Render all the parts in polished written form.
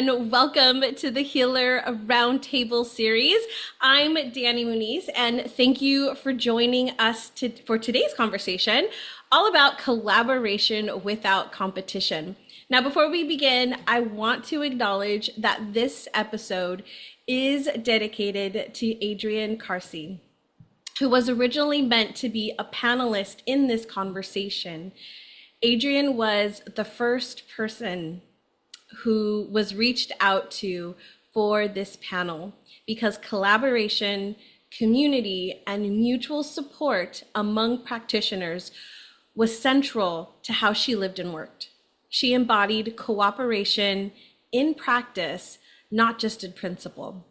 and welcome to the Healer Roundtable series. I'm Danny Muniz, and thank you for joining us for today's conversation, all about collaboration without competition. Now, before we begin, I want to acknowledge that this episode is dedicated to Adrian Carsey, who was originally meant to be a panelist in this conversation. Adrian was the first person who was reached out to for this panel because collaboration, community, and mutual support among practitioners was central to how she lived and worked. She embodied cooperation in practice, not just in principle.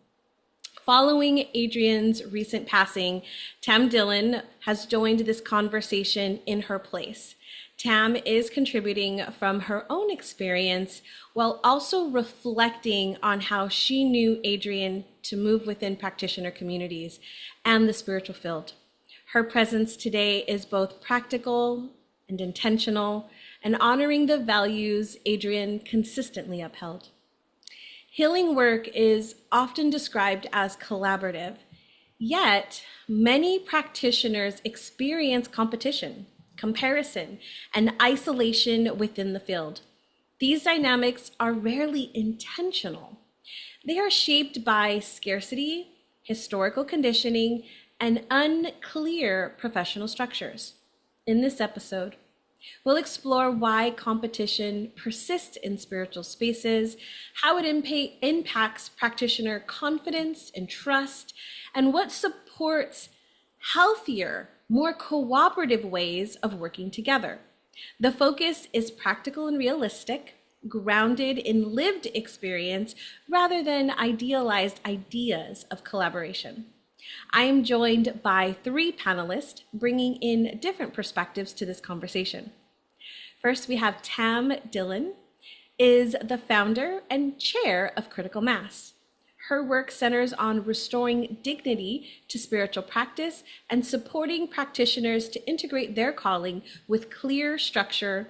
Following Adrian's recent passing, Tam Dillon has joined this conversation in her place. Tam is contributing from her own experience while also reflecting on how she knew Adrian to move within practitioner communities and the spiritual field. Her presence today is both practical and intentional and honoring the values Adrian consistently upheld. Healing work is often described as collaborative, yet many practitioners experience competition, comparison, and isolation within the field. These dynamics are rarely intentional. They are shaped by scarcity, historical conditioning, and unclear professional structures. In this episode, we'll explore why competition persists in spiritual spaces, how it impacts practitioner confidence and trust, and what supports healthier, more cooperative ways of working together. The focus is practical and realistic, grounded in lived experience rather than idealized ideas of collaboration. I am joined by three panelists bringing in different perspectives to this conversation. First, we have Tam Dillon, is the founder and chair of Critical Mass. Her work centers on restoring dignity to spiritual practice and supporting practitioners to integrate their calling with clear structure,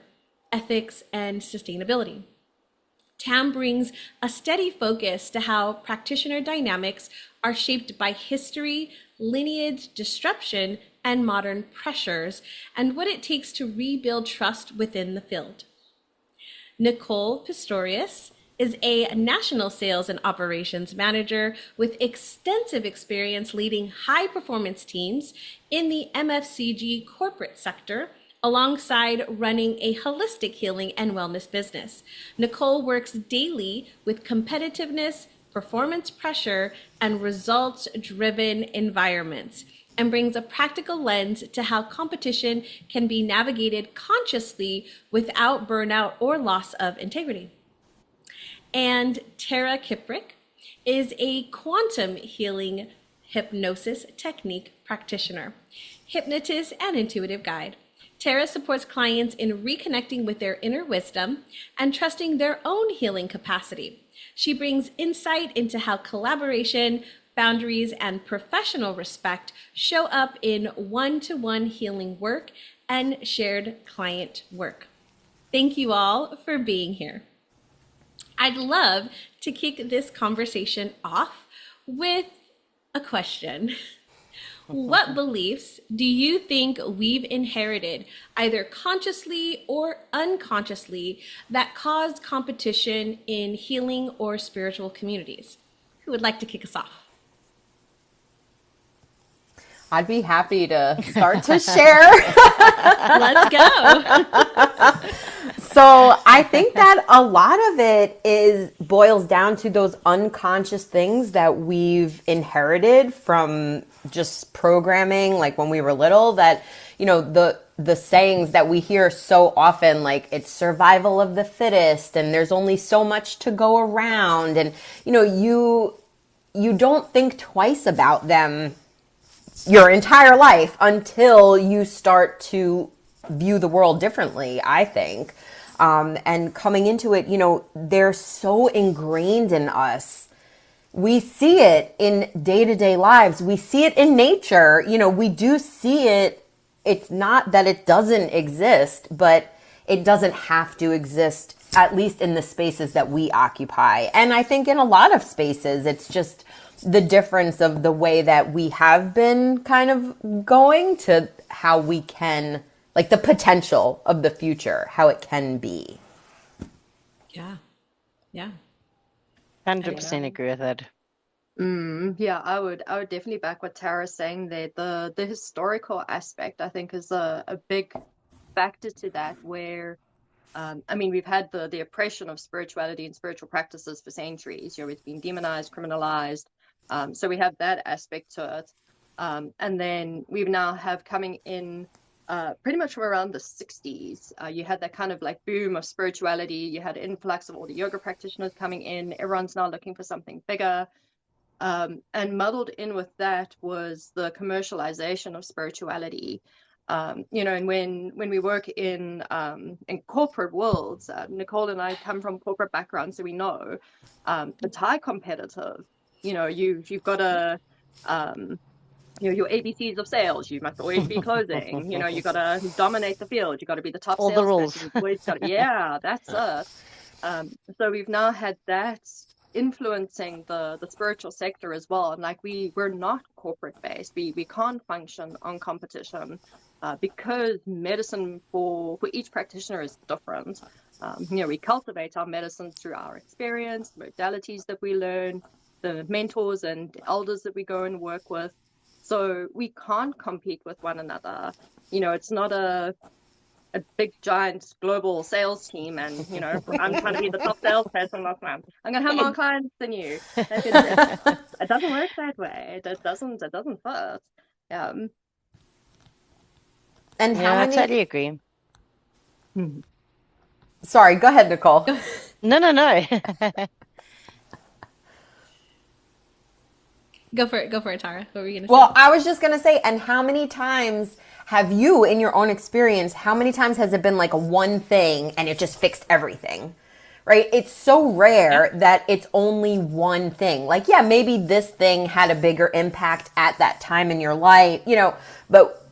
ethics, and sustainability. Tam brings a steady focus to how practitioner dynamics are shaped by history, lineage disruption, and modern pressures, and what it takes to rebuild trust within the field. Nicole Pistorius is a national sales and operations manager with extensive experience leading high-performance teams in the MFCG corporate sector, alongside running a holistic healing and wellness business. Nicole works daily with competitiveness, performance pressure, and results-driven environments, and brings a practical lens to how competition can be navigated consciously without burnout or loss of integrity. And Tara Kiprick is a quantum healing hypnosis technique practitioner, hypnotist, and intuitive guide. Tara supports clients in reconnecting with their inner wisdom and trusting their own healing capacity. She brings insight into how collaboration, boundaries, and professional respect show up in one-to-one healing work and shared client work. Thank you all for being here. I'd love to kick this conversation off with a question. What beliefs do you think we've inherited, either consciously or unconsciously, that cause competition in healing or spiritual communities? Who would like to kick us off? I'd be happy to start to share. Let's go. So I think that a lot of it boils down to those unconscious things that we've inherited from just programming, like when we were little, that, you know, the sayings that we hear so often, like it's survival of the fittest and there's only so much to go around. And, you know, you don't think twice about them your entire life until you start to view the world differently, I think. And coming into it, you know, they're so ingrained in us. We see it in day-to-day lives. We see it in nature. You know, we do see it. It's not that it doesn't exist, but it doesn't have to exist, at least in the spaces that we occupy. And I think in a lot of spaces, it's just the difference of the way that we have been kind of going to how we can, like the potential of the future, how it can be. Yeah. Yeah. 100% agree with that. Yeah, I would definitely back what Tara's saying there. The historical aspect, I think, is a big factor to that, where I mean, we've had the oppression of spirituality and spiritual practices for centuries. It's been demonized, criminalized. So we have that aspect to it. And then we now have coming in pretty much from around the 60s. You had that kind of like boom of spirituality. You had influx of all the yoga practitioners coming in. Everyone's now looking for something bigger. And muddled in with that was the commercialization of spirituality. And when we work in corporate worlds, Nicole and I come from corporate backgrounds, so we know it's high competitive. You've got to your ABCs of sales. You must always be closing. You got to dominate the field. You got to be the top All the rules. salesperson. You've always got yeah, that's it. So we've now had that influencing the spiritual sector as well. And like we're not corporate based. We can't function on competition because medicine for each practitioner is different. We cultivate our medicine through our experience, modalities that we learn, the mentors and elders that we go and work with. So we can't compete with one another. It's not a big giant global sales team, and I'm trying to be the top salesperson last month. I'm gonna have more clients than you. It doesn't work that way. It doesn't fit. And how I many? totally agree. Sorry, go ahead, Nicole. No. Go for it, Tara. What were you going to say? Well, I was just going to say, and how many times have you, in your own experience, how many times has it been like a one thing and it just fixed everything? Right? It's so rare that it's only one thing. Like, yeah, maybe this thing had a bigger impact at that time in your life, but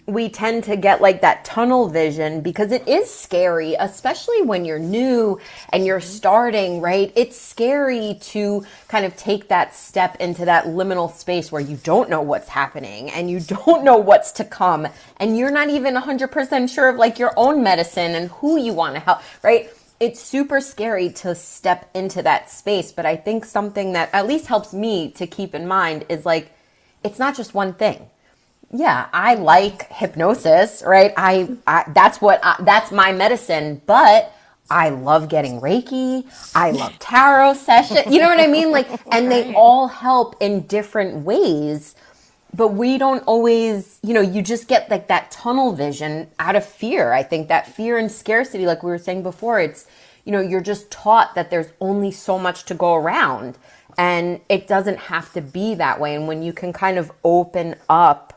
we tend to get like that tunnel vision because it is scary, especially when you're new and you're starting, right? It's scary to kind of take that step into that liminal space where you don't know what's happening and you don't know what's to come. And you're not even 100% sure of like your own medicine and who you want to help, right? It's super scary to step into that space. But I think something that at least helps me to keep in mind is like, it's not just one thing. Yeah, I like hypnosis, right? That's my medicine, but I love getting Reiki. I love tarot sessions. You know what I mean? Like, and they all help in different ways, but we don't always, you just get like that tunnel vision out of fear. I think that fear and scarcity, like we were saying before, it's, you're just taught that there's only so much to go around and it doesn't have to be that way. And when you can kind of open up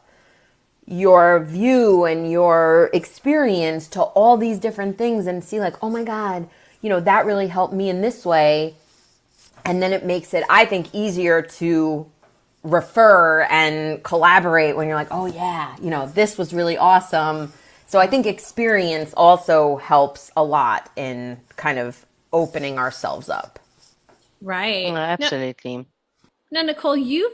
your view and your experience to all these different things and see like, oh my God, that really helped me in this way. And then it makes it, I think, easier to refer and collaborate when you're like, oh yeah, this was really awesome. So I think experience also helps a lot in kind of opening ourselves up. Right. Absolutely. Now, Nicole, so you're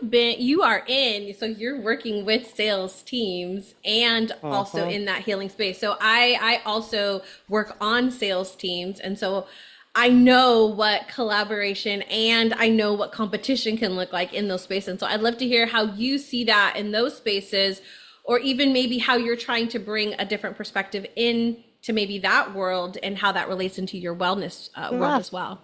working with sales teams and also in that healing space. So I also work on sales teams. And so I know what collaboration and I know what competition can look like in those spaces. And so I'd love to hear how you see that in those spaces, or even maybe how you're trying to bring a different perspective into maybe that world and how that relates into your wellness world as well.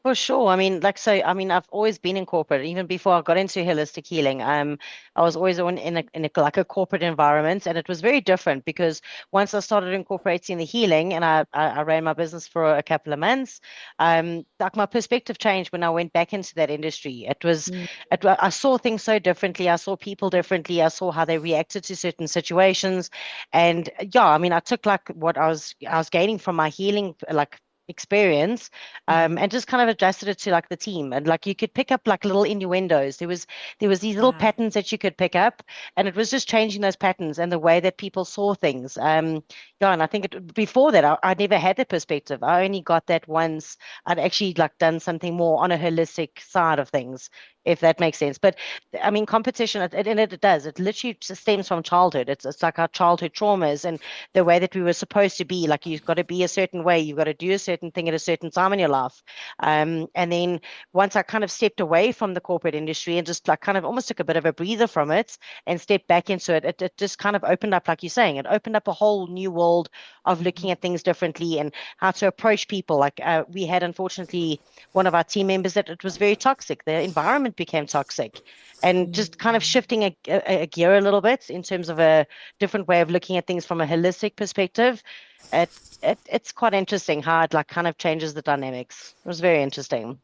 For sure. I've always been in corporate, even before I got into holistic healing. I was always in a corporate environment, and it was very different because once I started incorporating the healing, and I ran my business for a couple of months, like my perspective changed when I went back into that industry. I saw things so differently. I saw people differently. I saw how they reacted to certain situations, and I took like what I was gaining from my healing, like experience, and just kind of adjusted it to like the team. And like you could pick up like little innuendos. There was these little Yeah. patterns that you could pick up, and it was just changing those patterns and the way that people saw things. Yeah, and I think before that I never had that perspective. I only got that once I'd actually like done something more on a holistic side of things, if that makes sense. But I mean, competition, and it does. It literally stems from childhood. It's like our childhood traumas and the way that we were supposed to be. Like you've got to be a certain way, you've got to do a certain thing at a certain time in your life. And then once I kind of stepped away from the corporate industry and just like kind of almost took a bit of a breather from it and stepped back into it, it just kind of opened up, like you're saying, it opened up a whole new world of looking at things differently and how to approach people. Like we had, unfortunately, one of our team members that it was very toxic. The environment became toxic, and just kind of shifting a gear a little bit in terms of a different way of looking at things from a holistic perspective. It's quite interesting how it like kind of changes the dynamics. It was very interesting.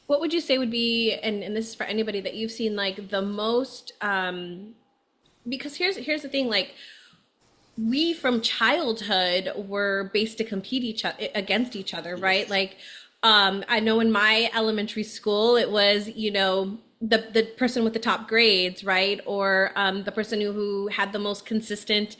What would you say would be, and this is for anybody that you've seen like the most, because here's the thing, like we from childhood were based to compete against each other, right? Like, I know in my elementary school, it was, the person with the top grades, right? Or the person who had the most consistent,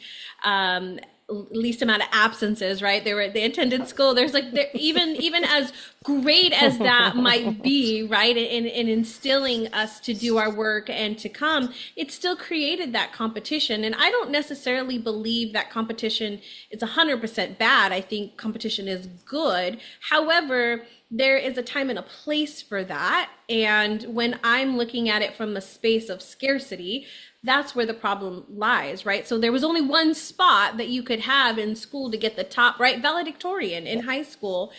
least amount of absences, right? They attended school. There's like even as great as that might be, right? In instilling us to do our work and to come, it still created that competition. And I don't necessarily believe that competition is 100% bad. I think competition is good. However, there is a time and a place for that. And when I'm looking at it from the space of scarcity, that's where the problem lies, right? So there was only one spot that you could have in school to get the top, right? Valedictorian in high school,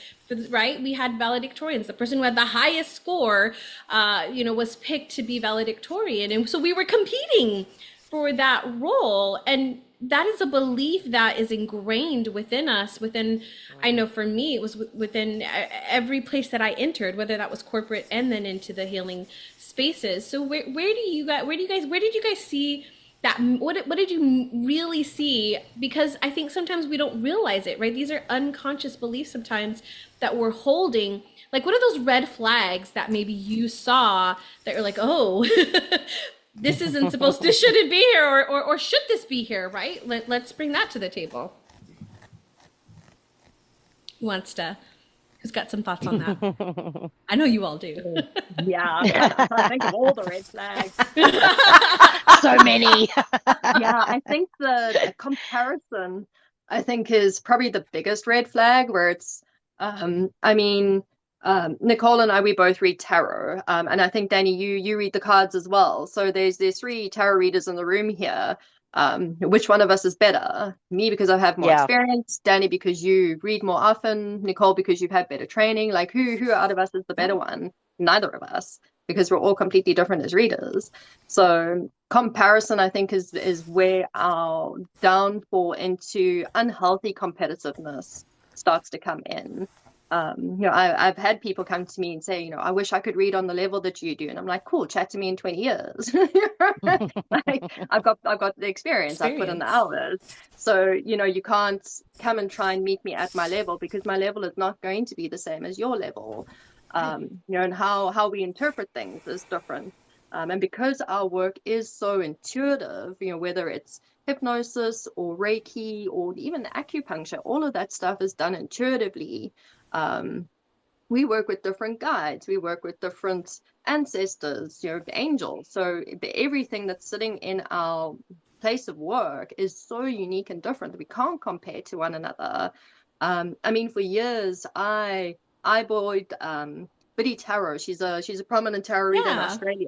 right? We had valedictorians. The person who had the highest score, was picked to be valedictorian. And so we were competing for that role. And that is a belief that is ingrained within us, I know for me, it was within every place that I entered, whether that was corporate and then into the healing spaces. So where did you guys see that? What did you really see? Because I think sometimes we don't realize it, right? These are unconscious beliefs sometimes that we're holding. Like, what are those red flags that maybe you saw that you're like, oh, this shouldn't be here, or should this be here, right? Let's bring that to the table. Who's got some thoughts on that? I know you all do. Yeah, I'm trying to think of all the red flags. So many. Yeah, I think the comparison, I think, is probably the biggest red flag where it's, Nicole and I, we both read tarot. And I think, Danny, you read the cards as well. So there's three tarot readers in the room here. Which one of us is better? Me, because I have more experience. Danny, because you read more often. Nicole, because you've had better training. Like, who out of us is the better one? Neither of us, because we're all completely different as readers. So comparison, I think, is where our downfall into unhealthy competitiveness starts to come in. I've had people come to me and say, I wish I could read on the level that you do. And I'm like, cool, chat to me in 20 years. Like, I've got the experience. I've put in the hours. So, you can't come and try and meet me at my level, because my level is not going to be the same as your level. And how we interpret things is different. And because our work is so intuitive, whether it's hypnosis or Reiki or even acupuncture, all of that stuff is done intuitively. We work with different guides, we work with different ancestors, angels. So everything that's sitting in our place of work is so unique and different that we can't compare to one another. For years, I bought Biddy Tarot. She's a prominent tarot reader in Australia.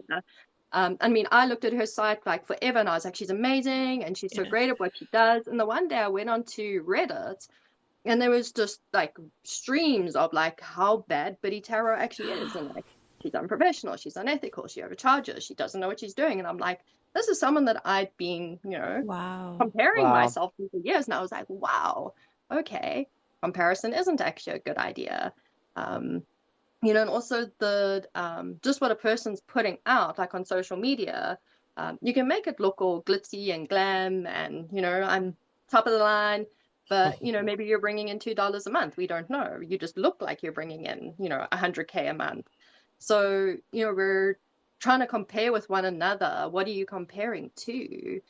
I looked at her site like forever, and I was like, she's amazing and she's so great at what she does. And the one day I went on to Reddit, and there was just like streams of like how bad Biddy Tarot actually is, and like she's unprofessional, she's unethical, she overcharges, she doesn't know what she's doing. And I'm like, this is someone that I'd been, comparing myself to for years, and I was like, wow, okay, comparison isn't actually a good idea. And also the just what a person's putting out, like on social media, you can make it look all glitzy and glam, and I'm top of the line. But, maybe you're bringing in $2 a month. We don't know. You just look like you're bringing in, 100K a month. So, we're trying to compare with one another. What are you comparing to?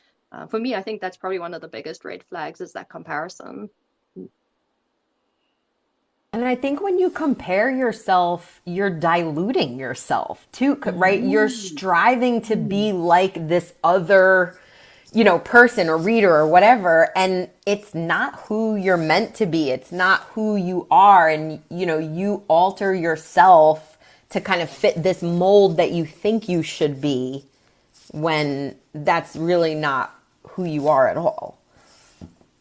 For me, I think that's probably one of the biggest red flags is that comparison. And I think when you compare yourself, you're diluting yourself too, right? You're striving to be like this other, person or reader or whatever. And it's not who you're meant to be. It's not who you are. And, you alter yourself to kind of fit this mold that you think you should be when that's really not who you are at all.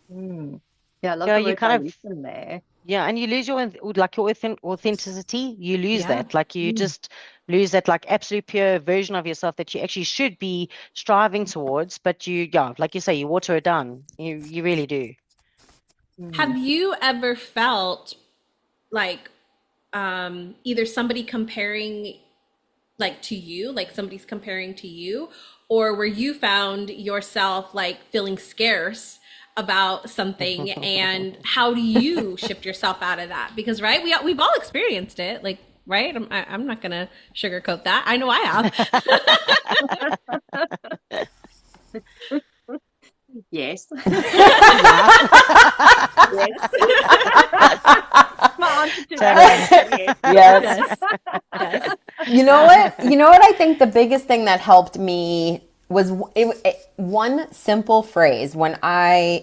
Yeah, I love the word dilution there. Yeah, and you lose your authenticity. You lose Yeah. that. Like you just lose that like absolute pure version of yourself that you actually should be striving towards. But like you say, you water it down. You really do. Have you ever felt like either somebody comparing like to you, like somebody's comparing to you, or where you found yourself like feeling scarce about something, and how do you shift yourself out of that? Because we've all experienced it, like, right? I'm not gonna sugarcoat that. I know I have. Yes. Yes. You know what I think the biggest thing that helped me was one simple phrase when I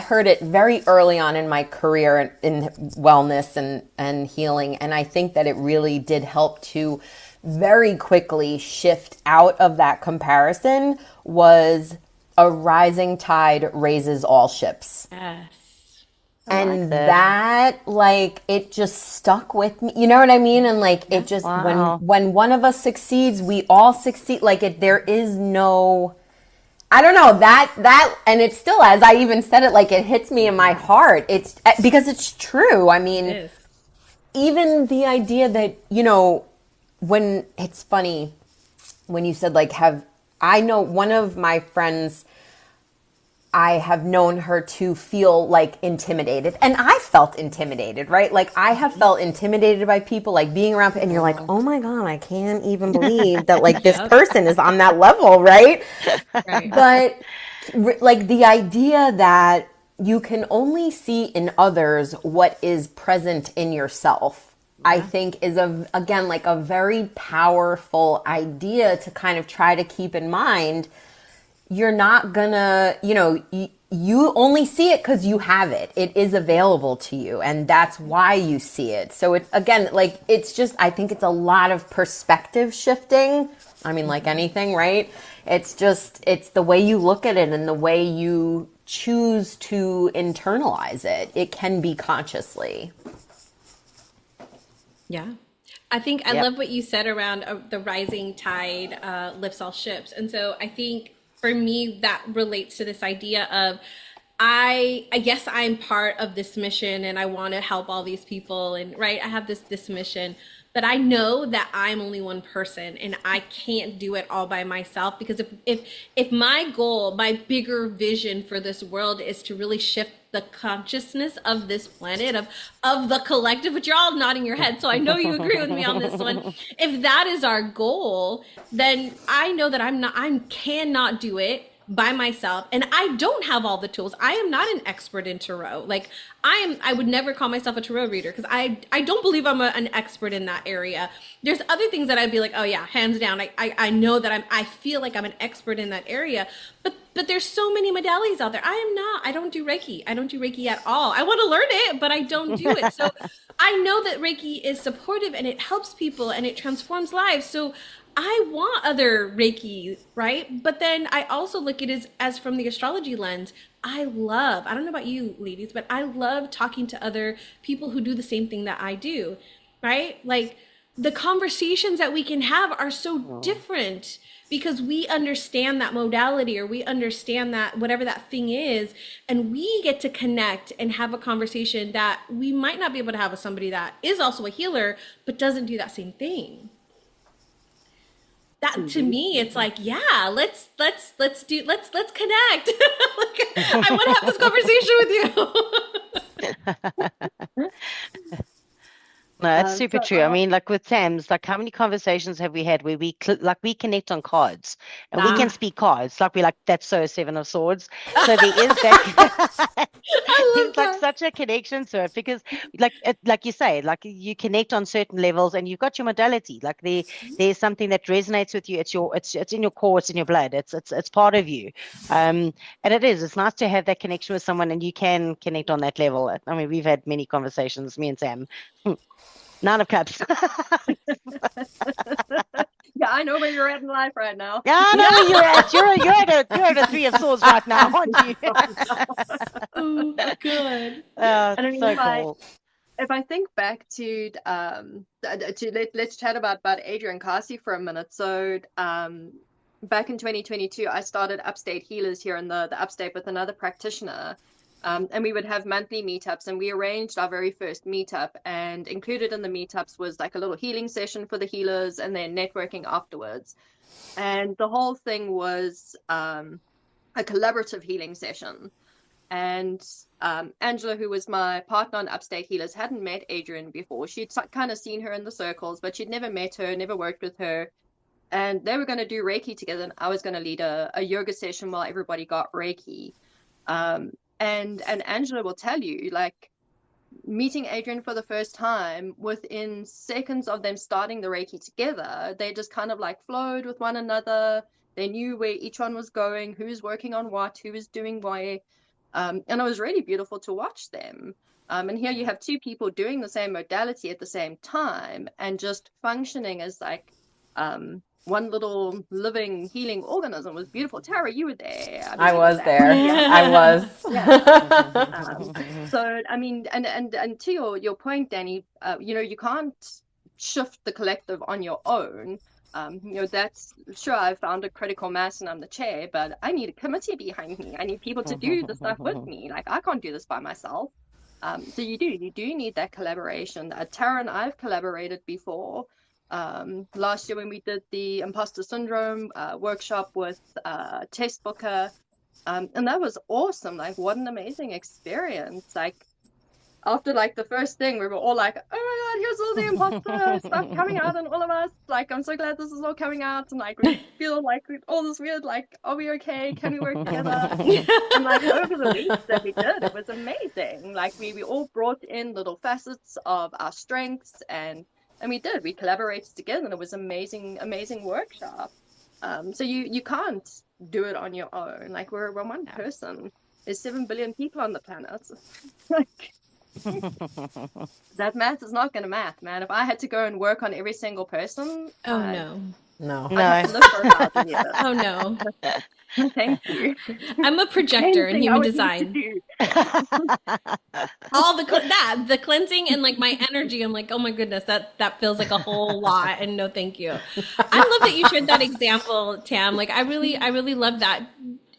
heard it very early on in my career in wellness and healing, and I think that it really did help to very quickly shift out of that comparison, was a rising tide raises all ships. Yes. And that, like, it just stuck with me. You know what I mean? And like, it just, when one of us succeeds, we all succeed. Like there is no, I don't know, that, and it still, as I even said it, like it hits me in my heart. It's because it's true. I mean, even the idea that, when it's funny when you said like, I know one of my friends, I have known her to feel like intimidated, and I felt intimidated, right? Like I have felt intimidated by people, like being around, and you're like, oh my God, I can't even believe that like this person is on that level, right? But like the idea that you can only see in others what is present in yourself, I think is again like a very powerful idea to kind of try to keep in mind. You're not gonna, you only see it because you have it. It is available to you, and that's why you see it. So it's, again, like, it's just, I think it's a lot of perspective shifting. I mean, like anything, right? It's just, it's the way you look at it and the way you choose to internalize it. It can be consciously. Yeah. I think I love what you said around the rising tide lifts all ships. And so I think for me, that relates to this idea of, I guess I'm part of this mission and I want to help all these people, and right, I have this mission, but I know that I'm only one person and I can't do it all by myself, because if my goal, my bigger vision for this world is to really shift the consciousness of this planet, of the collective, which you're all nodding your head, so I know you agree with me on this one. If that is our goal, then I know that I cannot do it by myself, and I don't have all the tools. I am not an expert in tarot. Like I would never call myself a tarot reader, because I don't believe I'm an expert in that area. There's other things that I'd be like, oh yeah, hands down, I know that I feel like I'm an expert in that area, but there's so many modalities out there. I don't do Reiki. I don't do Reiki at all. I want to learn it, but I don't do it. So I know that Reiki is supportive and it helps people and it transforms lives. So I want other Reiki, right? But then I also look at it as from the astrology lens. I don't know about you ladies, but I love talking to other people who do the same thing that I do, right? Like the conversations that we can have are so different, because we understand that modality, or we understand that whatever that thing is, and we get to connect and have a conversation that we might not be able to have with somebody that is also a healer but doesn't do that same thing. That to me, it's like, yeah, let's connect. Like, I want to have this conversation with you. No, it's super So true. I mean, like with Tams, like how many conversations have we had where we connect on cards and we can Ah, speak cards, like we're like, that's so Seven of Swords. So there is that I love there's like that. such a connection to it because like you say, like you connect on certain levels and you've got your modality. Like there's something that resonates with you. It's in your core, it's in your blood, it's part of you. And it's nice to have that connection with someone and you can connect on that level. I mean, we've had many conversations, me and Sam. Nine of Cups. yeah, I know where you're at in life right now. Yeah, I know where you're at. You're at a Three of Swords right now, aren't you? Oh, good. And I mean, So cool. if I think back to let's chat about Adrian Kasi for a minute. So back in 2022, I started Upstate Healers here in the Upstate with another practitioner. And we would have monthly meetups, and we arranged our very first meetup, and included in the meetups was like a little healing session for the healers and then networking afterwards. And the whole thing was a collaborative healing session. And Angela, who was my partner on Upstate Healers, hadn't met Adrian before. She'd kind of seen her in the circles, but she'd never met her, never worked with her. And they were going to do Reiki together, and I was going to lead a yoga session while everybody got Reiki. And Angela will tell you, like, meeting Adrian for the first time, within seconds of them starting the Reiki together, they just kind of like flowed with one another. They knew where each one was going, who's working on what, who was doing what. And it was really beautiful to watch them. And here you have two people doing the same modality at the same time and just functioning as like one little living healing organism. Was beautiful. Tara, you were there. I was there. Yeah. I was. So I mean, and to your point, Danny, you can't shift the collective on your own. That's sure, I've found a critical mass and I'm the chair, but I need a committee behind me. I need people to do the stuff with me. Like, I can't do this by myself. So you do need that collaboration. Tara and I've collaborated before. Last year when we did the imposter syndrome workshop with Tess Booker, and that was awesome. Like, what an amazing experience. Like, after like the first thing, we were all like, oh my god, here's all the imposter stuff coming out, and all of us, like, I'm so glad this is all coming out, and like we feel like all this weird, like, are we okay, can we work together? And like over the weeks that we did, it was amazing. Like we all brought in little facets of our strengths, and we collaborated together, and it was amazing workshop. So you can't do it on your own. Like, we're one person. There's 7 billion people on the planet. Like, that math is not going to math, man. If I had to go and work on every single person, No. I'd have to live for 1,000 years. Oh no. Thank you. I'm a projector in human Anything design. All the cleansing and like my energy, I'm like, oh my goodness, that feels like a whole lot, and no thank you. I love that you shared that example, Tam. Like, I really love that.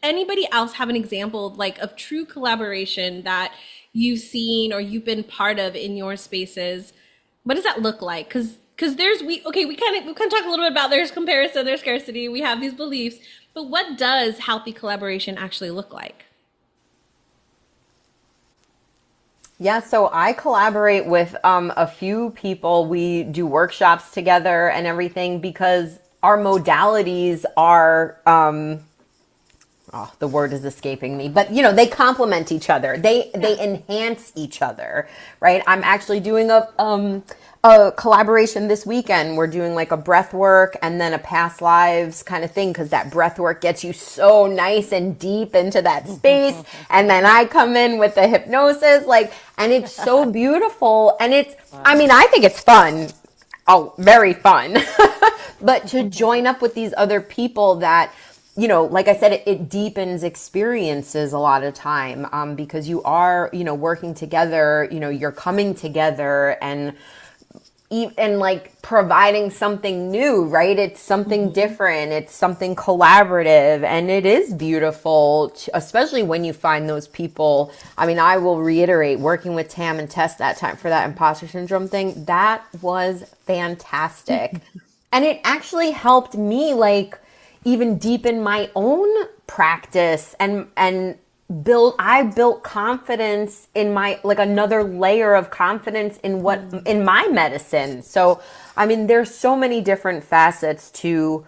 Anybody else have an example like of true collaboration that you've seen or you've been part of in your spaces? What does that look like? Because we kind of talk a little bit about there's comparison, there's scarcity, we have these beliefs, but what does healthy collaboration actually look like? Yeah, so I collaborate with a few people. We do workshops together and everything because our modalities are the word is escaping me, but they complement each other. They enhance each other, right? I'm actually doing a collaboration this weekend. We're doing like a breath work and then a past lives kind of thing, because that breath work gets you so nice and deep into that space. And then I come in with the hypnosis, and it's so beautiful. And I think it's fun. Oh, very fun. But to join up with these other people that, like I said, it deepens experiences a lot of time, because you are, working together, you're coming together and like providing something new, right? It's something different. It's something collaborative, and it is beautiful, especially when you find those people. I will reiterate, working with Tam and Tess that time for that imposter syndrome thing, that was fantastic. And it actually helped me, like, even deepen my own practice and built confidence in my, like, another layer of confidence in what in my medicine. So I mean, there's so many different facets to,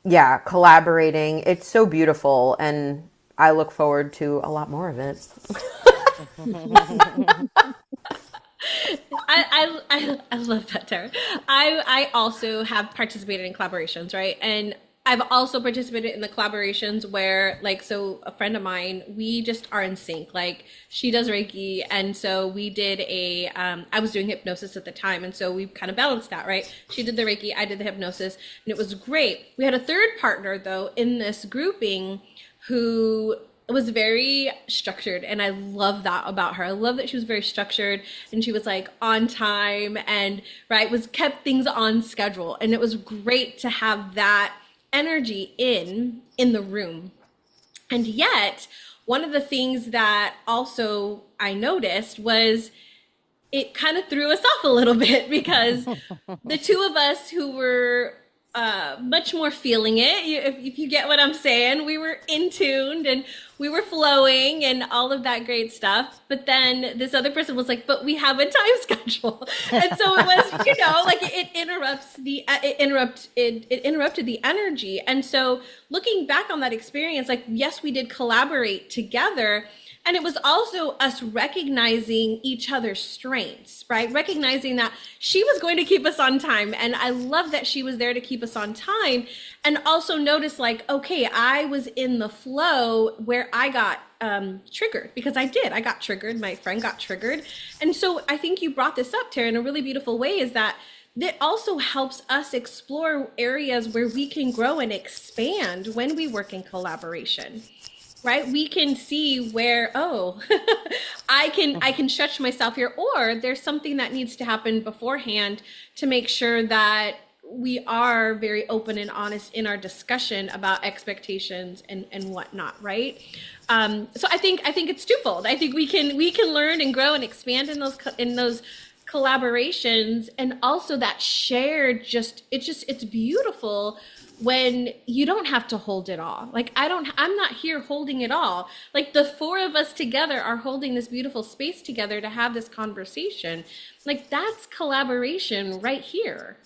yeah, collaborating. It's so beautiful, and I look forward to a lot more of it. I love that, Tara. I also have participated in collaborations, right? And I've also participated in the collaborations where, like, so a friend of mine, we just are in sync. Like, she does Reiki, and so we did I was doing hypnosis at the time, and so we kind of balanced that, right? She did the Reiki, I did the hypnosis, and it was great. We had a third partner, though, in this grouping who was very structured, and I love that about her. I love that she was very structured, and she was like on time, and right, was kept things on schedule, and it was great to have that energy in the room. And yet, one of the things that also I noticed was it kind of threw us off a little bit because the two of us who were much more feeling it, if you get what I'm saying, we were in tuned and we were flowing and all of that great stuff. But then this other person was like, but we have a time schedule. And so it was, like it interrupted the energy. And so looking back on that experience, like, yes, we did collaborate together. And it was also us recognizing each other's strengths, right? Recognizing that she was going to keep us on time. And I love that she was there to keep us on time. And also notice, like, okay, I was in the flow where I got triggered, because I got triggered. My friend got triggered. And so I think you brought this up, Tara, in a really beautiful way, is that also helps us explore areas where we can grow and expand when we work in collaboration. Right, we can see where, I can stretch myself here, or there's something that needs to happen beforehand to make sure that we are very open and honest in our discussion about expectations and whatnot, right? So I think it's twofold. I think we can learn and grow and expand in those collaborations, and also that shared it's beautiful when you don't have to hold it all. Like, I'm not here holding it all. Like, the four of us together are holding this beautiful space together to have this conversation. Like, that's collaboration right here.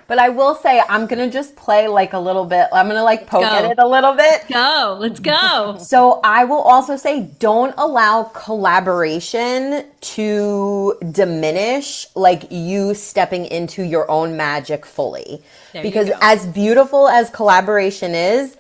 But I will say, I'm going to just play like a little bit. I'm going to like poke at it a little bit. Let's go. So I will also say, don't allow collaboration to diminish like you stepping into your own magic fully. Because as beautiful as collaboration is,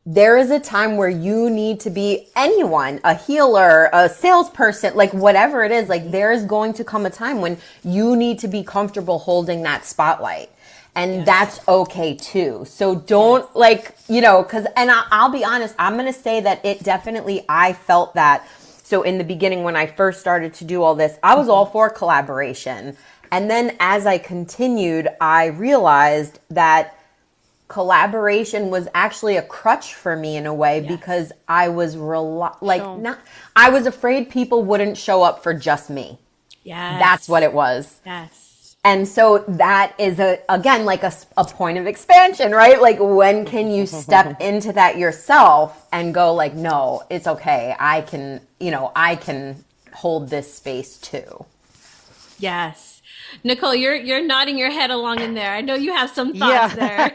there is a time where you need to be anyone, a healer, a salesperson, like whatever it is, like there is going to come a time when you need to be comfortable holding that spotlight. And that's okay too. So don't I'll be honest, I'm going to say that it definitely, I felt that. So in the beginning, when I first started to do all this, I was all for collaboration. And then as I continued, I realized that collaboration was actually a crutch for me in a way, because I was I was afraid people wouldn't show up for just me. Yes. That's what it was. Yes. And so that is again like a point of expansion, right? Like, when can you step into that yourself and go like, no, it's okay. I can hold this space too. Yes. Nicole, you're nodding your head along in there. I know you have some thoughts there.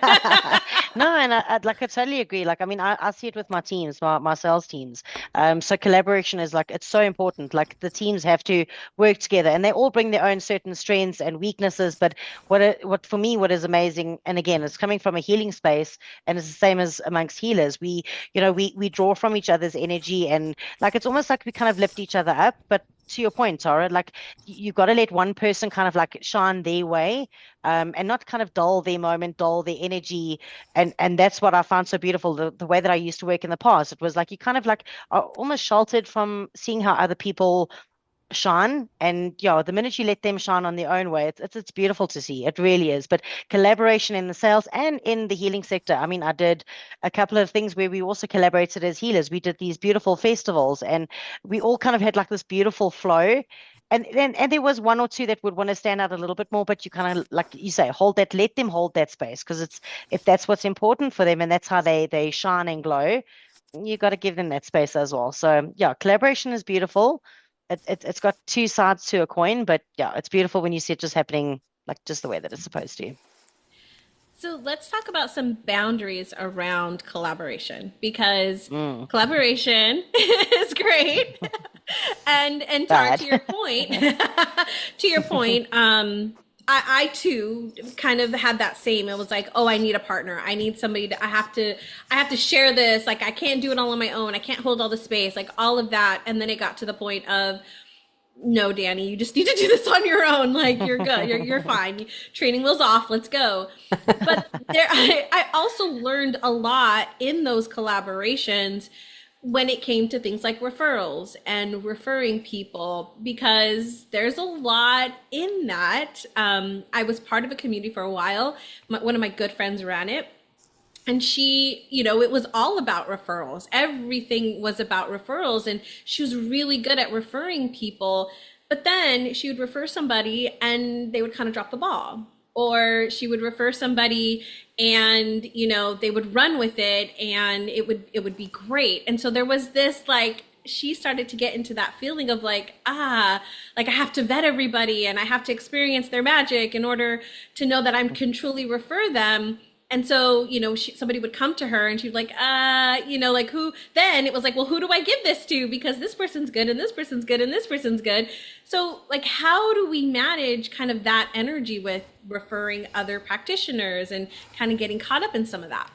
No, and I totally agree. Like, I mean, I see it with my teams, my sales teams. So collaboration is like, it's so important. Like, the teams have to work together, and they all bring their own certain strengths and weaknesses. But what for me, what is amazing, and again, it's coming from a healing space, and it's the same as amongst healers. We draw from each other's energy, and like, it's almost like we kind of lift each other up. But to your point, Tara, like, you've got to let one person kind of like shine their way, and not kind of dull their moment, dull their energy. And that's what I found so beautiful. The way that I used to work in the past, it was like you kind of like are almost sheltered from seeing how other people shine. And the minute you let them shine on their own way, it's beautiful to see. It really is. But collaboration in the sales and in the healing sector, I mean, I did a couple of things where we also collaborated as healers. We did these beautiful festivals, and we all kind of had like this beautiful flow. And there was one or two that would want to stand out a little bit more, but you kind of, like you say, let them hold that space, because if that's what's important for them and that's how they shine and glow, you got to give them that space as well. So yeah, collaboration is beautiful. It's got two sides to a coin, but yeah, it's beautiful when you see it just happening like just the way that it's supposed to. So let's talk about some boundaries around collaboration, because Mm, collaboration is great. And Tara, bad. to your point, to your point, I too kind of had that same. It was like, oh, I need a partner. I need somebody to, I have to share this. Like, I can't do it all on my own. I can't hold all the space, like all of that. And then it got to the point of, no, Danny, you just need to do this on your own. Like, you're good. You're fine. Training wheels off. Let's go. But I also learned a lot in those collaborations when it came to things like referrals and referring people, because there's a lot in that. I was part of a community for a while. One of my good friends ran it. And she, it was all about referrals. Everything was about referrals. And she was really good at referring people. But then she would refer somebody and they would kind of drop the ball. Or she would refer somebody and, they would run with it and it would be great. And so there was this, like, she started to get into that feeling of like I have to vet everybody and I have to experience their magic in order to know that I can truly refer them. And so, somebody would come to her and she'd be like, like who, then it was like, well, who do I give this to? Because this person's good and this person's good and this person's good. So like, how do we manage kind of that energy with referring other practitioners and kind of getting caught up in some of that?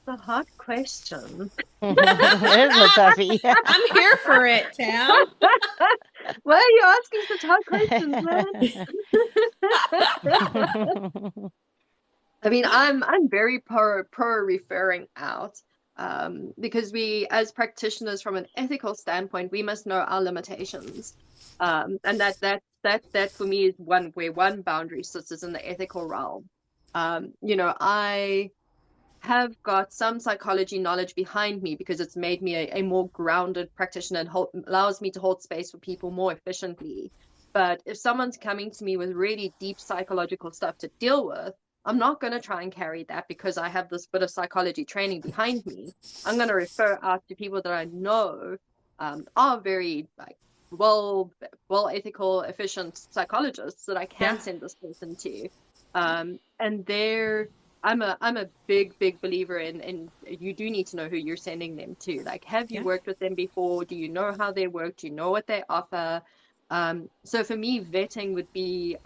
It's a hard question. It is a toughie. I'm here for it, Tam. Why are you asking such hard questions, man? I mean, I'm very pro referring out, because we, as practitioners, from an ethical standpoint, we must know our limitations, and that for me is where one boundary sits, is in the ethical realm. I have got some psychology knowledge behind me because it's made me a more grounded practitioner and allows me to hold space for people more efficiently. But if someone's coming to me with really deep psychological stuff to deal with, I'm not going to try and carry that because I have this bit of psychology training behind me. I'm going to refer out to people that I know are very well ethical, efficient psychologists that I can send this person to. And I'm a big believer in you do need to know who you're sending them to. Like, have you worked with them before? Do you know how they work? Do you know what they offer? So for me, vetting would be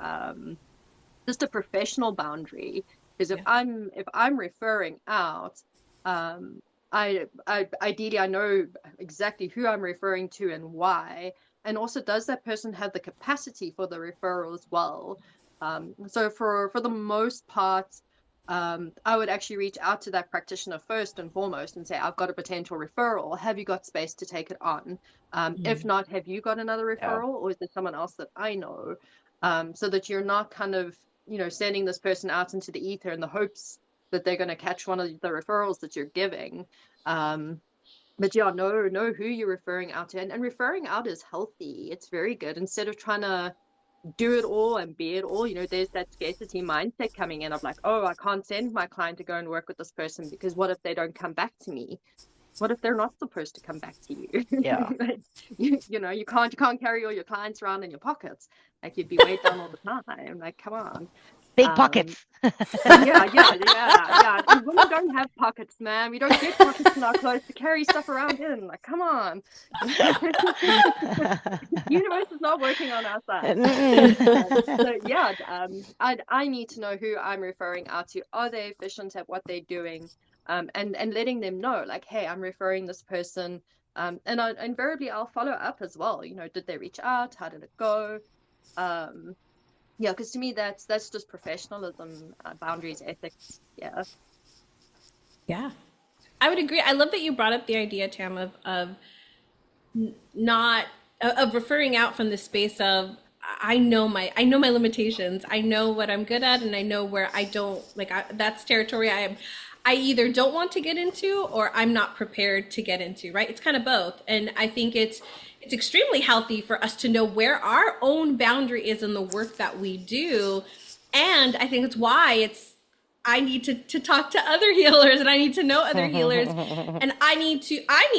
just a professional boundary, because if I'm referring out, I ideally I know exactly who I'm referring to and why, and also does that person have the capacity for the referral as well. So for the most part, I would actually reach out to that practitioner first and foremost and say, I've got a potential referral. Have you got space to take it on? If not, have you got another referral, or is there someone else that I know? So that you're not kind of, sending this person out into the ether in the hopes that they're going to catch one of the referrals that you're giving. But yeah, know who you're referring out to. And referring out is healthy. It's very good. Instead of trying to do it all and be it all, there's that scarcity mindset coming in of like, oh, I can't send my client to go and work with this person because what if they don't come back to me? What if they're not supposed to come back to you? Yeah. you can't carry all your clients around in your pockets. Like, you'd be weighed down all the time. Like, come on. Big pockets. Yeah. Women don't have pockets, man. We don't get pockets in our clothes to carry stuff around in. Like, come on. The universe is not working on our side. I need to know who I'm referring out to. Are they efficient at what they're doing? And letting them know, like, hey, I'm referring this person. And invariably I'll follow up as well. Did they reach out? How did it go? Yeah, because to me that's just professionalism, boundaries, ethics. Yeah, I would agree. I love that you brought up the idea, Tam, of not of referring out from the space of I know my limitations. I know what I'm good at, and I know where I don't that's territory I either don't want to get into or I'm not prepared to get into, right? It's kind of both. And I think it's extremely healthy for us to know where our own boundary is in the work that we do. And I think it's why it's I need to talk to other healers and I need to know other healers and I need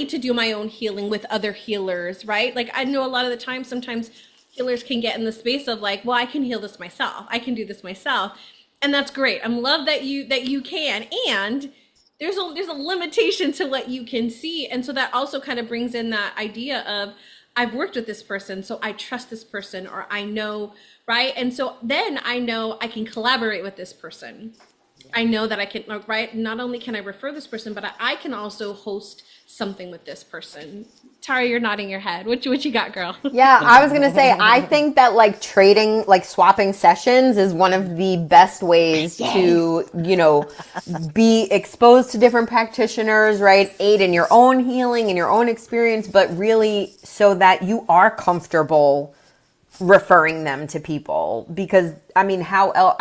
to do my own healing with other healers, right? Like I know a lot of the time sometimes healers can get in the space of like, well, I can heal this myself. I can do this myself. And that's great. I'm love that you can. And there's a limitation to what you can see. And so that also kind of brings in that idea of I've worked with this person, so I trust this person or I know, right? And so then I know I can collaborate with this person. I know that I can, right? Not only can I refer this person, but I can also host something with this person. Tara, you're nodding your head. What you got, girl? Yeah, I was going to say, I think that like trading, like swapping sessions is one of the best ways to, be exposed to different practitioners, right? Aid in your own healing and your own experience, but really so that you are comfortable referring them to people. Because, I mean, how else,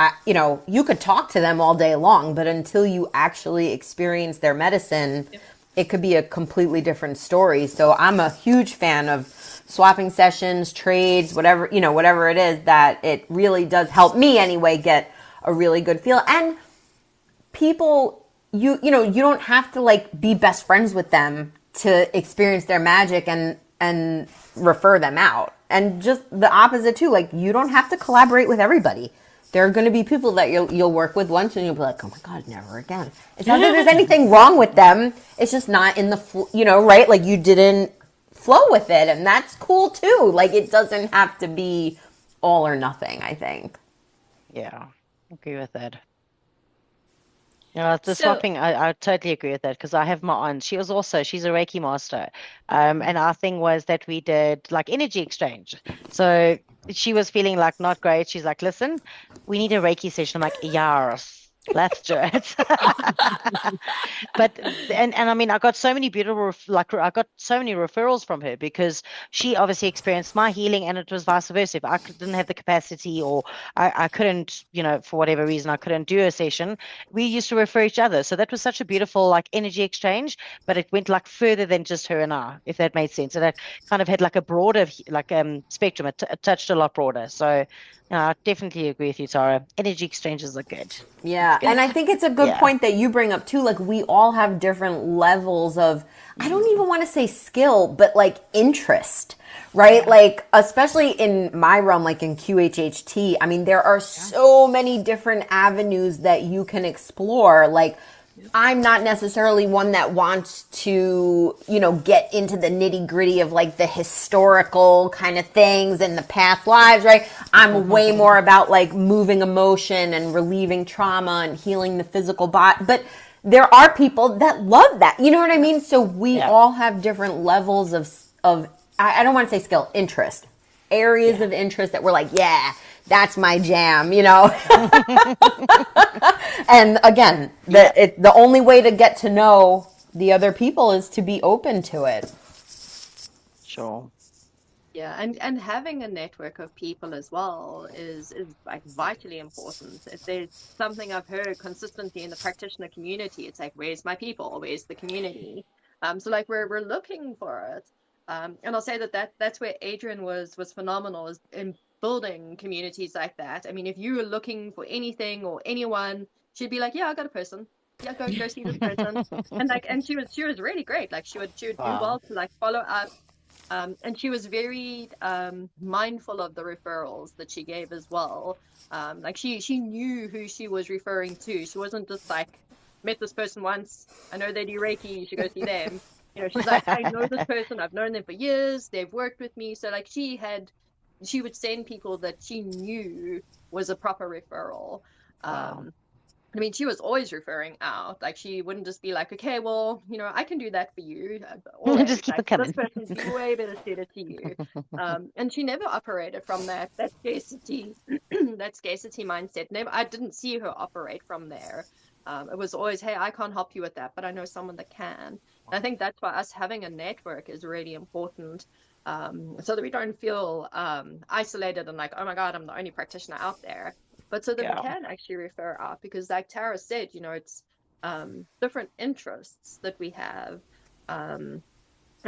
you could talk to them all day long, but until you actually experience their medicine, it could be a completely different story. So I'm a huge fan of swapping sessions, trades, whatever it is, that it really does help me anyway get a really good feel. And people, you don't have to like be best friends with them to experience their magic and refer them out. And just the opposite too, like you don't have to collaborate with everybody. There are going to be people that you'll work with once and you'll be like, oh my God, never again. It's not that there's anything wrong with them. It's just not in the, right? Like you didn't flow with it. And that's cool too. Like it doesn't have to be all or nothing, I think. Yeah, agree with that. The swapping, I totally agree with that because I have my aunt. She's a Reiki master. And our thing was that we did like energy exchange. So she was feeling like not great. She's like, listen, we need a Reiki session. I'm like, yes. Let's do it. But and I mean, I got so many beautiful I got so many referrals from her because she obviously experienced my healing, and it was vice versa. If I didn't have the capacity, or I couldn't, for whatever reason, I couldn't do a session, we used to refer each other. So that was such a beautiful like energy exchange, but it went like further than just her and I, if that made sense. So that kind of had like a broader spectrum. It touched a lot broader. So I definitely agree with you, Tara. Energy exchanges are good. Yeah, and I think it's a good point that you bring up too. Like we all have different levels of, I don't even want to say skill, but like interest, right? Yeah. Like especially in my realm, like in QHHT, I mean, there are so many different avenues that you can explore. Like I'm not necessarily one that wants to, get into the nitty gritty of like the historical kind of things and the past lives, right? I'm way more about like moving emotion and relieving trauma and healing the physical body. But there are people that love that. You know what I mean? So we all have different levels of I don't want to say skill, interest, areas of interest that we're like, that's my jam, And again, the only way to get to know the other people is to be open to it. Sure. Yeah, and having a network of people as well is like vitally important. If there's something I've heard consistently in the practitioner community, it's like, where's my people? Where's the community? So like we're looking for it. And I'll say that's where Adrian was phenomenal, is in building communities like that. I mean, if you were looking for anything or anyone, she'd be like, yeah, I got a person. Yeah, go see this person. And she was really great. Like she would do well to like follow up. And she was very mindful of the referrals that she gave as well. Like she knew who she was referring to. She wasn't just like, met this person once, I know they do Reiki, you should go see them. She's like, I know this person, I've known them for years, they've worked with me. So like she would send people that she knew was a proper referral. I mean, she was always referring out. Like, she wouldn't just be like, okay, well, I can do that for you. Always, just keep like, it coming. this person's way better suited to you. And she never operated from that scarcity, that scarcity mindset. I didn't see her operate from there. It was always, hey, I can't help you with that, but I know someone that can. And I think that's why us having a network is really important. So that we don't feel isolated and like, oh my God, I'm the only practitioner out there. But so that we can actually refer out, because like Tara said, it's different interests that we have. I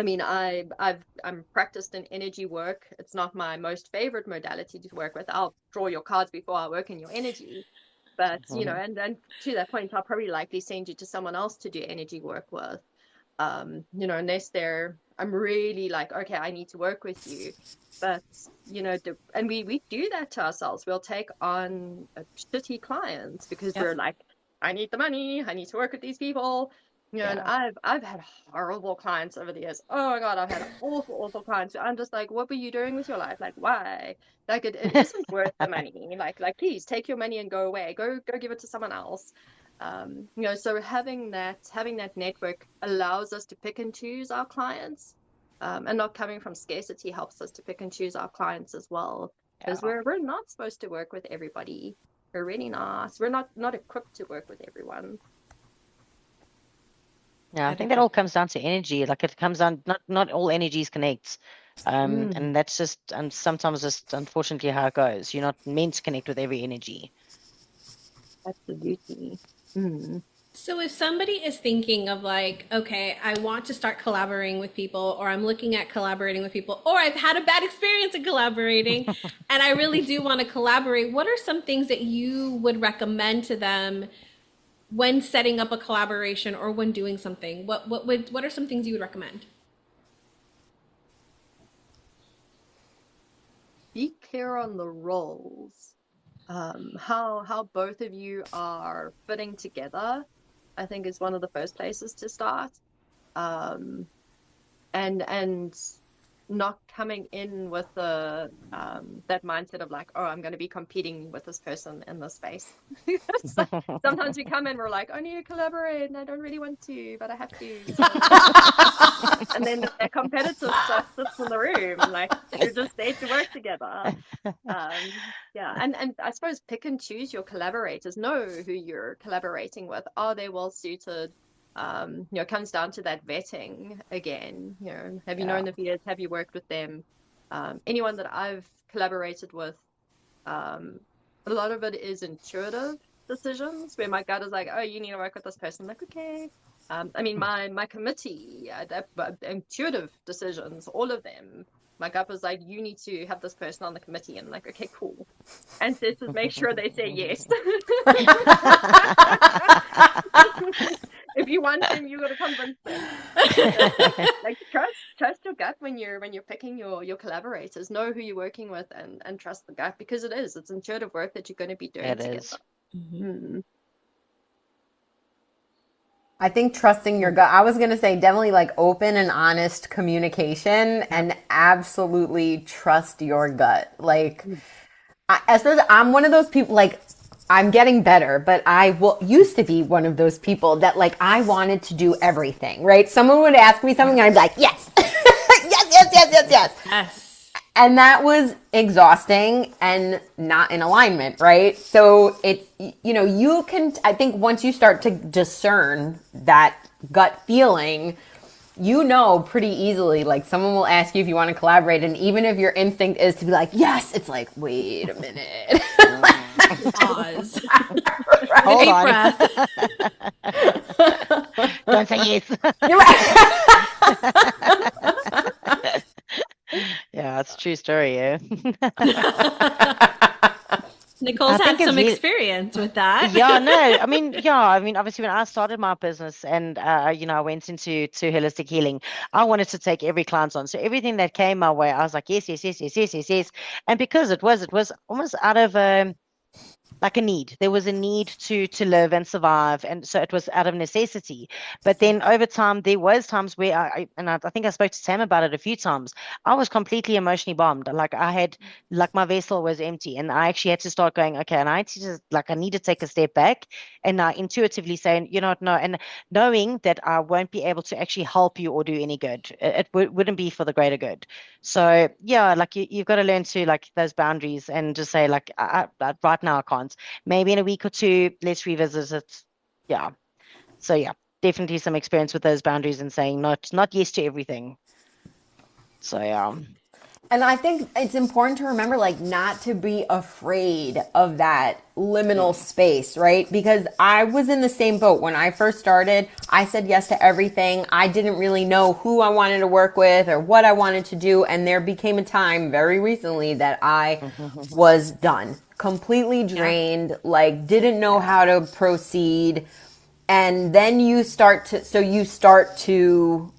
mean, I'm practiced in energy work. It's not my most favorite modality to work with. I'll draw your cards before I work in your energy. But, and to that point, I'll probably likely send you to someone else to do energy work with. Unless I'm really like, okay, I need to work with you. But, and we do that to ourselves. We'll take on shitty clients because we're like, I need the money. I need to work with these people. And I've had horrible clients over the years. Oh my God, I've had awful clients. I'm just like, what were you doing with your life? Like, why? Like, it isn't worth the money. Like, please take your money and go away. Go give it to someone else. So having that network allows us to pick and choose our clients, and not coming from scarcity helps us to pick and choose our clients as well, because we're not supposed to work with everybody. We're really not. We're not equipped to work with everyone. Yeah, I think that all comes down to energy. Like it comes down, not all energies connect. And that's just, and sometimes just unfortunately how it goes. You're not meant to connect with every energy. Absolutely. So if somebody is thinking of like, okay, I want to start collaborating with people, or I'm looking at collaborating with people, or I've had a bad experience in collaborating and I really do want to collaborate, what are some things that you would recommend to them when setting up a collaboration or when doing something? What are some things you would recommend? Be clear on the roles. How both of you are fitting together, I think, is one of the first places to start. And not coming in with the that mindset of like, oh, I'm going to be competing with this person in this space. So sometimes we come in, we're like, I need to collaborate and I don't really want to, but I have to. So. And then the competitive stuff sits in the room, like you're just there to work together. And I suppose pick and choose your collaborators. Know who you're collaborating with. Are they well suited? It comes down to that vetting again. Have you known them for years? Have you worked with them? Anyone that I've collaborated with, a lot of it is intuitive decisions where my gut is like, oh, you need to work with this person. I'm like, okay. My committee, intuitive decisions, all of them. My gut was like, you need to have this person on the committee. And I'm like, okay, cool. Ancestors make sure they say yes. If you want them, you got to convince them. Like trust your gut when you're picking your collaborators. Know who you're working with and trust the gut, because it's intuitive work that you're going to be doing together. I think trusting your gut. I was going to say definitely like open and honest communication and absolutely trust your gut. Like, I'm one of those people, like, I'm getting better, but I used to be one of those people that like I wanted to do everything, right? Someone would ask me something and I'd be like, yes, yes. And that was exhausting and not in alignment, right? So it's, you can, I think once you start to discern that gut feeling, pretty easily, like someone will ask you if you want to collaborate. And even if your instinct is to be like, yes, it's like, wait a minute. Pause. Hold on. Breath. Don't say yes. You're right. Yeah, it's a true story, yeah. Nicole's had some experience with that. Obviously when I started my business and, I went into holistic healing, I wanted to take every client on. So everything that came my way, I was like, yes. And because it was almost out of, like a need. There was a need to live and survive, and so it was out of necessity. But then over time, there was times where I think I spoke to Sam about it a few times. I was completely emotionally bombed. Like my vessel was empty, and I actually had to start going, okay, and I need to take a step back, and intuitively saying, no, and knowing that I won't be able to actually help you or do any good. It wouldn't be for the greater good. So yeah, like you've got to learn to like those boundaries and just say like, right now I can't. Maybe in a week or two, let's revisit it. Yeah. So yeah, definitely some experience with those boundaries and saying not yes to everything. So yeah. And I think it's important to remember, like, not to be afraid of that liminal space, right? Because I was in the same boat when I first started. I said yes to everything. I didn't really know who I wanted to work with or what I wanted to do. And there became a time very recently that I was done. completely drained, like didn't know how to proceed. And then you start to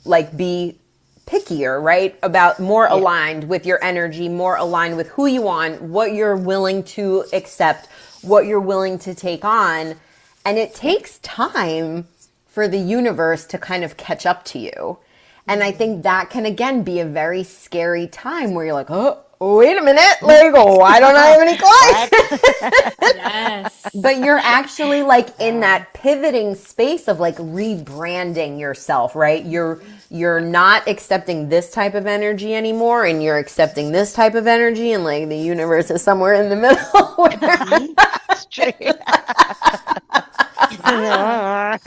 like be pickier, right? About more aligned with your energy, more aligned with who you want, what you're willing to accept, what you're willing to take on. And it takes time for the universe to kind of catch up to you. And I think that can, again, be a very scary time where you're like, oh, wait a minute, like, oh, I don't have any clients. Yes. But you're actually like in that pivoting space of like rebranding yourself, right? You're not accepting this type of energy anymore, and you're accepting this type of energy, and like the universe is somewhere in the middle. It's true. Right.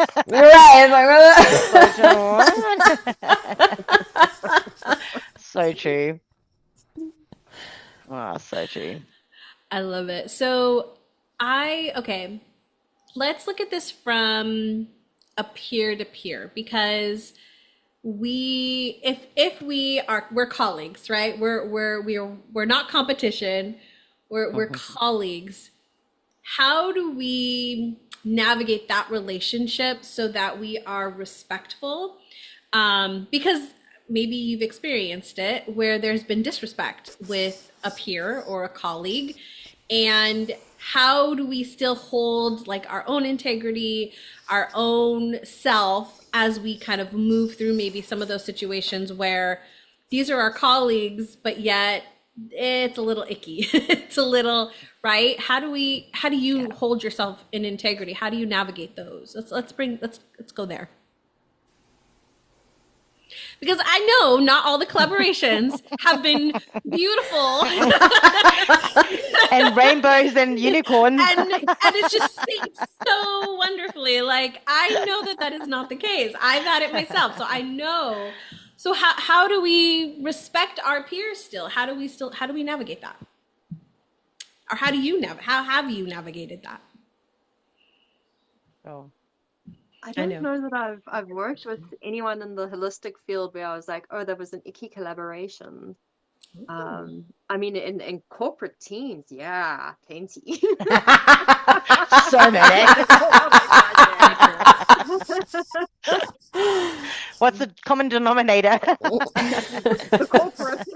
So true. Oh, so true. I love it. So okay, let's look at this from a peer to peer, because if we're colleagues, right? We're not competition. We're colleagues. How do we navigate that relationship so that we are respectful? Because maybe you've experienced it where there's been disrespect with a peer or a colleague, and how do we still hold like our own integrity, our own self, as we kind of move through maybe some of those situations where these are our colleagues, but yet it's a little icky. It's a little, right? How do you hold yourself in integrity? How do you navigate those? Let's go there. Because I know not all the collaborations have been beautiful And rainbows and unicorns. and it's just synced so wonderfully. Like, I know that is not the case. I've had it myself, so I know. So how do we respect our peers still? How do we navigate that? Or how have you navigated that? Oh. I don't know that I've worked with anyone in the holistic field where I was like, oh, that was an icky collaboration. I mean, in corporate teams, yeah, plenty. So many. What's the common denominator? The corporate.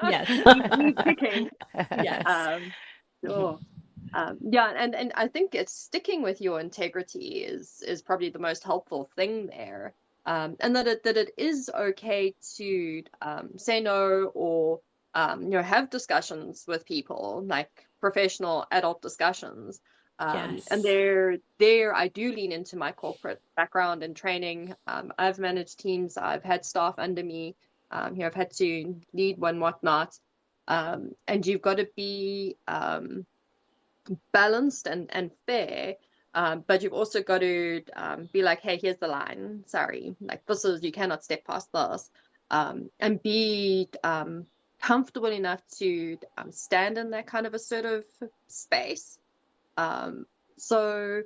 Yes. Me picking. Yes. Sure. Yeah, and I think it's sticking with your integrity is probably the most helpful thing there. And that it is okay to say no, or have discussions with people, like professional adult discussions. Yes. And there I do lean into my corporate background and training. I've managed teams, I've had staff under me, I've had to lead one, whatnot. And you've got to be balanced and fair, but you've also got to be like, hey, here's the line, sorry, like you cannot step past this, and be comfortable enough to stand in that kind of assertive space. So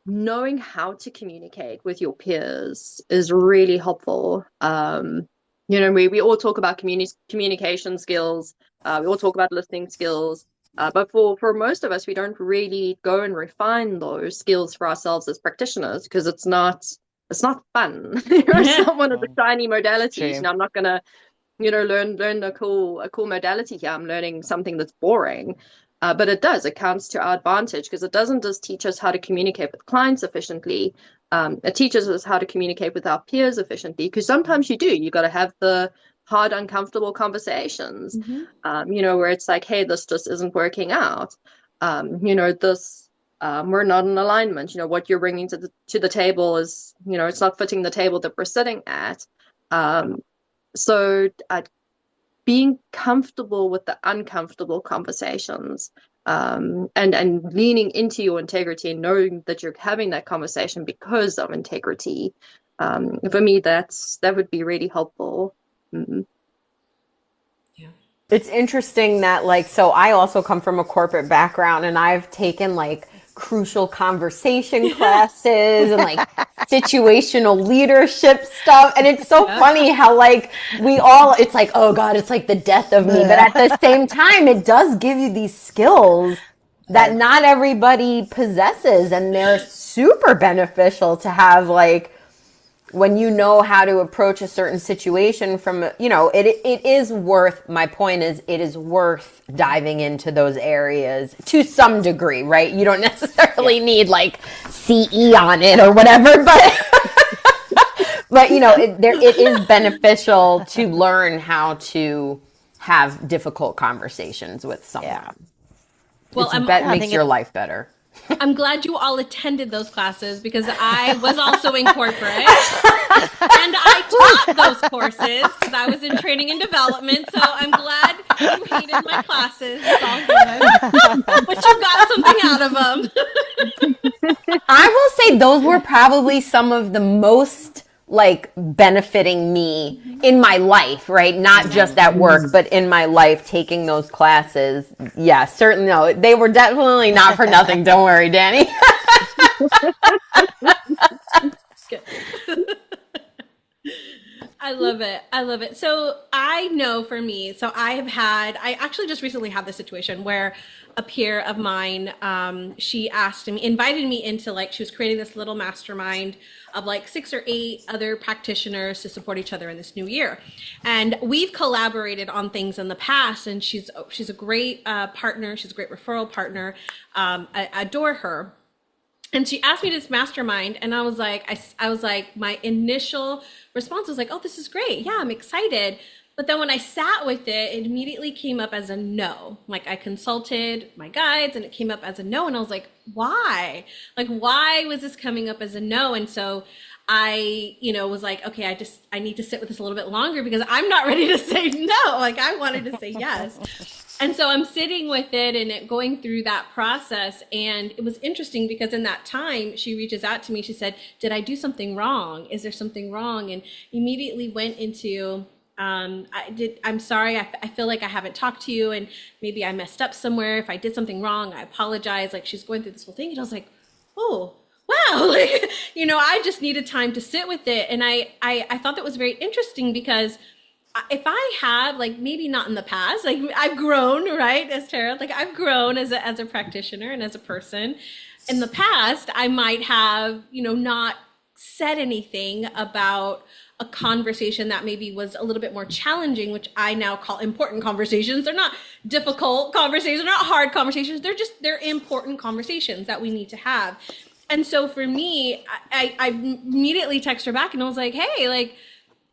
knowing how to communicate with your peers is really helpful. We all talk about communication skills, we all talk about listening skills, but for most of us, we don't really go and refine those skills for ourselves as practitioners, because it's not fun. It's not one of the shiny modalities. True. I'm not gonna learn a cool modality here. I'm learning something that's boring. But it counts to our advantage, because it doesn't just teach us how to communicate with clients efficiently. It teaches us how to communicate with our peers efficiently, because sometimes you got to have the hard, uncomfortable conversations, where it's like, hey, this just isn't working out. This, we're not in alignment. What you're bringing to the table is, it's not fitting the table that we're sitting at. So being comfortable with the uncomfortable conversations, and leaning into your integrity and knowing that you're having that conversation because of integrity. For me, that would be really helpful. Mm-hmm. Yeah. It's interesting that, like, so I also come from a corporate background, and I've taken like crucial conversation classes and like situational leadership stuff. And it's so funny how like we all, it's like, oh God, it's like the death of me. But at the same time, it does give you these skills that not everybody possesses, and they're super beneficial to have, like, when you know how to approach a certain situation from, you know, it is worth, my point is, it is worth diving into those areas to some degree, right? You don't necessarily need like CE on it or whatever, but you know, it is beneficial to learn how to have difficult conversations with someone. Well, Makes your life better. I'm glad you all attended those classes, because I was also in corporate and I taught those courses because I was in training and development. So I'm glad you hated my classes. It's all good. But you got something out of them. I will say those were probably some of the most like benefiting me in my life, right? Not just at work, but in my life, taking those classes. Yeah, certainly. No, they were definitely not for nothing. Don't worry, Danny. I love it. I love it. So I know for me, so I actually just recently had this situation where a peer of mine, she invited me into, like, she was creating this little mastermind of like 6 or 8 other practitioners to support each other in this new year. And we've collaborated on things in the past, and she's a great partner. She's a great referral partner. I adore her. And she asked me to this mastermind, and I was like, my initial response was like, oh, this is great. Yeah, I'm excited. But then when I sat with it, it immediately came up as a no. Like, I consulted my guides and it came up as a no. And I was like, why? Like, why was this coming up as a no? And so I, was like, okay, I need to sit with this a little bit longer, because I'm not ready to say no. Like, I wanted to say yes. And so I'm sitting with it and going through that process. And it was interesting because in that time, she reaches out to me. She said, did I do something wrong? Is there something wrong? And immediately went into, I'm sorry. I feel like I haven't talked to you, and maybe I messed up somewhere. If I did something wrong, I apologize. Like, she's going through this whole thing. And I was like, oh, wow. Like, I just needed time to sit with it. And I thought that was very interesting, because if I had, like, maybe not in the past, like, I've grown, right, as Tara, like, I've grown as a practitioner and as a person. In the past, I might have, not said anything about a conversation that maybe was a little bit more challenging, which I now call important conversations. They're not difficult conversations, they're not hard conversations. They're important conversations that we need to have. And so for me, I immediately text her back and I was like, hey, like,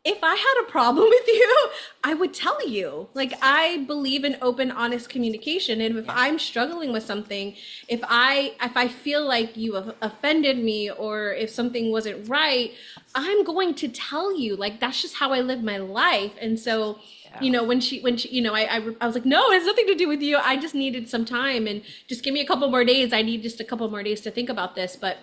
if I had a problem with you, I would tell you. Like, I believe in open, honest communication. And if I'm struggling with something, if I feel like you have offended me, or if something wasn't right, I'm going to tell you. Like, that's just how I live my life. And so, when she, I was like, no, it has nothing to do with you. I just needed some time, and just give me a couple more days. I need just a couple more days to think about this. But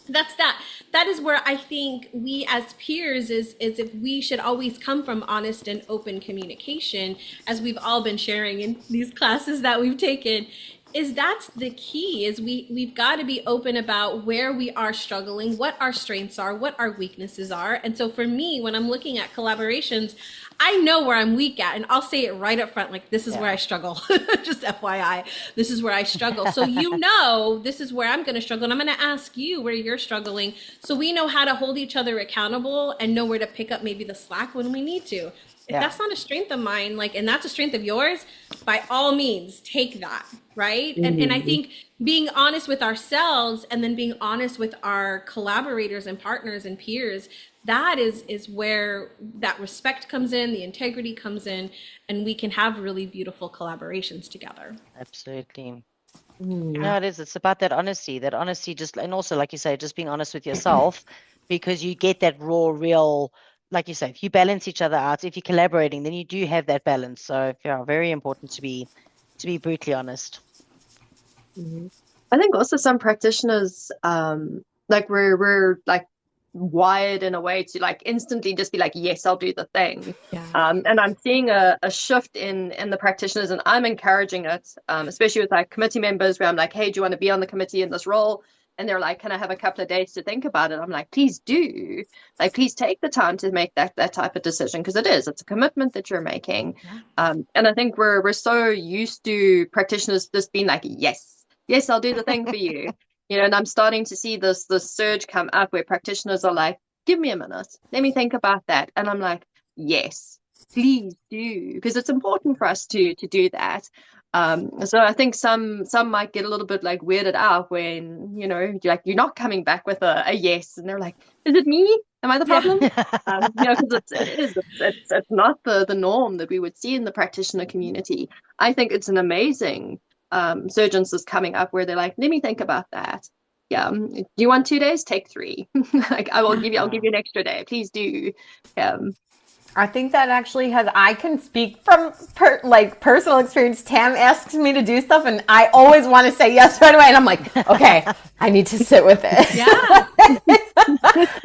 that is where I think we as peers is if we should always come from honest and open communication, as we've all been sharing in these classes that we've taken. That's the key, is we've got to be open about where we are struggling, what our strengths are, what our weaknesses are. And so for me, when I'm looking at collaborations, I know where I'm weak at, and I'll say it right up front, like, this is where I struggle. Just FYI, this is where I struggle. So this is where I'm going to struggle, and I'm going to ask you where you're struggling, so we know how to hold each other accountable and know where to pick up maybe the slack when we need to. If that's not a strength of mine, like, and that's a strength of yours, by all means, take that, right? Mm-hmm. And I think being honest with ourselves, and then being honest with our collaborators and partners and peers, that is where that respect comes in, the integrity comes in, and we can have really beautiful collaborations together. Absolutely. No, it is. It's about that honesty just, and also, like you say, just being honest with yourself, because you get that raw, real, like you say, if you balance each other out, if you're collaborating, then you do have that balance. So very important to be brutally honest. I think also some practitioners, like we're like wired in a way to like instantly just be like, yes, I'll do the thing. Yeah. And I'm seeing a shift in the practitioners, and I'm encouraging it, especially with like committee members where I'm like, hey, do you want to be on the committee in this role? And they're like, can I have a couple of days to think about it? I'm like, please do. Like, please take the time to make that type of decision, because it's a commitment that you're making. Yeah. And I think we're so used to practitioners just being like, yes, yes, I'll do the thing for you. And I'm starting to see this surge come up where practitioners are like, give me a minute, let me think about that. And I'm like, yes, please do, because it's important for us to do that. So I think some might get a little bit like weirded out when you're not coming back with a yes, and they're like, is it me? Am I the problem? Because it's not the norm that we would see in the practitioner community. I think it's an amazing surgeons is coming up where they're like, let me think about that. Yeah, do you want 2 days? Take 3. Like, I'll give you an extra day. Please do. I think that actually I can speak from personal experience. Tam asks me to do stuff and I always want to say yes right away. And I'm like, okay, I need to sit with it. Yeah.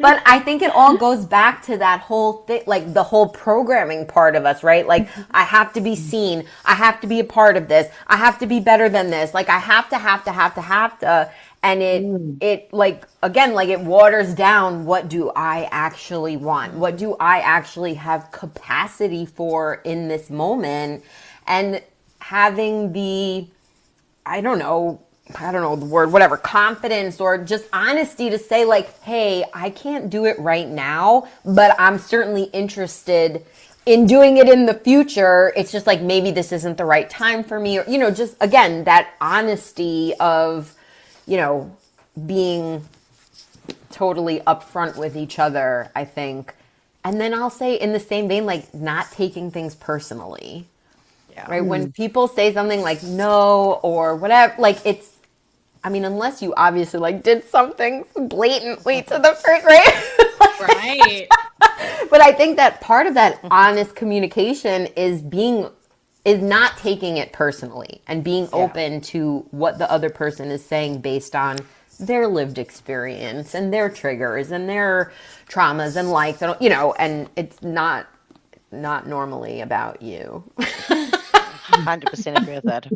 But I think it all goes back to that whole thing, like the whole programming part of us, right? Like, I have to be seen. I have to be a part of this. I have to be better than this. Like, I have to. And it like, again, like, it waters down, what do I actually want? What do I actually have capacity for in this moment? And having the, I don't know the word, whatever, confidence or just honesty to say like, hey, I can't do it right now, but I'm certainly interested in doing it in the future. It's just like, maybe this isn't the right time for me, or, just, again, that honesty of, being totally upfront with each other, I think. And then I'll say, in the same vein, like, not taking things personally. Yeah. Right? When people say something like no or whatever, like, it's, I mean, unless you obviously like did something blatantly to the first, right? Right. But I think that part of that honest communication is not taking it personally and being open to what the other person is saying based on their lived experience and their triggers and their traumas and likes, and it's not normally about you. 100% agree with that.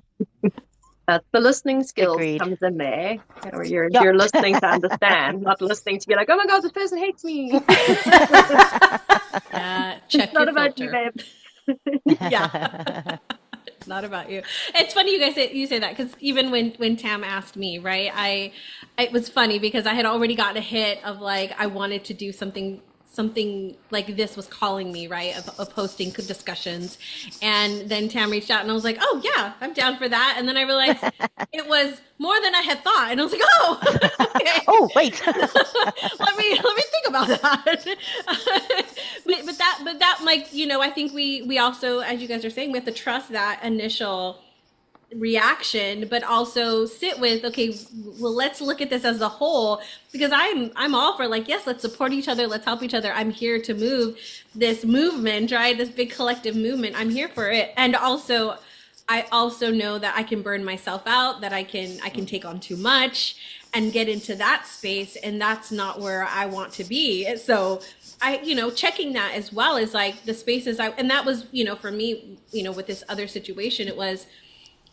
The listening skills Agreed. comes in there. You're listening to understand, not listening to be like, oh my God, this person hates me. Check it's not your about filter. you, babe. Yeah. Not about you. It's funny you say that, because even when Tam asked me, right, it was funny because I had already gotten a hit of like, I wanted to do something like this was calling me, right, of hosting discussions. And then Tam reached out and I was like, oh yeah, I'm down for that. And then I realized it was more than I had thought, and I was like, oh, okay. Oh wait. let me think about that. but that like, I think we also, as you guys are saying, we have to trust that initial reaction, but also sit with, okay, well, let's look at this as a whole, because I'm all for like, yes, let's support each other, let's help each other. I'm here to move this movement, right? This big collective movement. I'm here for it. And also, I also know that I can burn myself out, that I can take on too much and get into that space, and that's not where I want to be. So I, checking that as well is like the spaces and that was, for me, with this other situation, it was,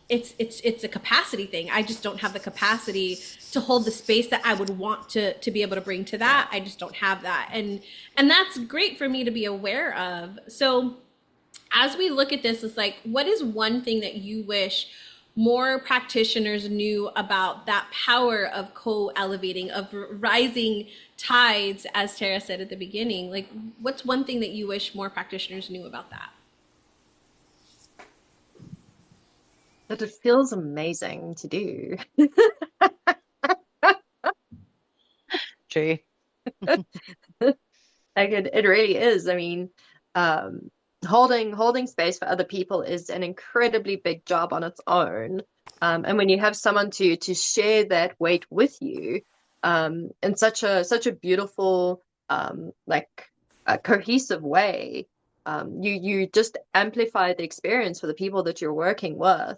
it's a capacity thing. I just don't have the capacity to hold the space that I would want to be able to bring to that. I just don't have that. And that's great for me to be aware of. So as we look at this, it's like, what is one thing that you wish more practitioners knew about that power of co-elevating, of rising tides, as Tara said at the beginning? Like, what's one thing that you wish more practitioners knew about that? But it feels amazing to do. True. Like, it really is. I mean, holding space for other people is an incredibly big job on its own. And when you have someone to share that weight with you, in such a beautiful, like a cohesive way, you just amplify the experience for the people that you're working with.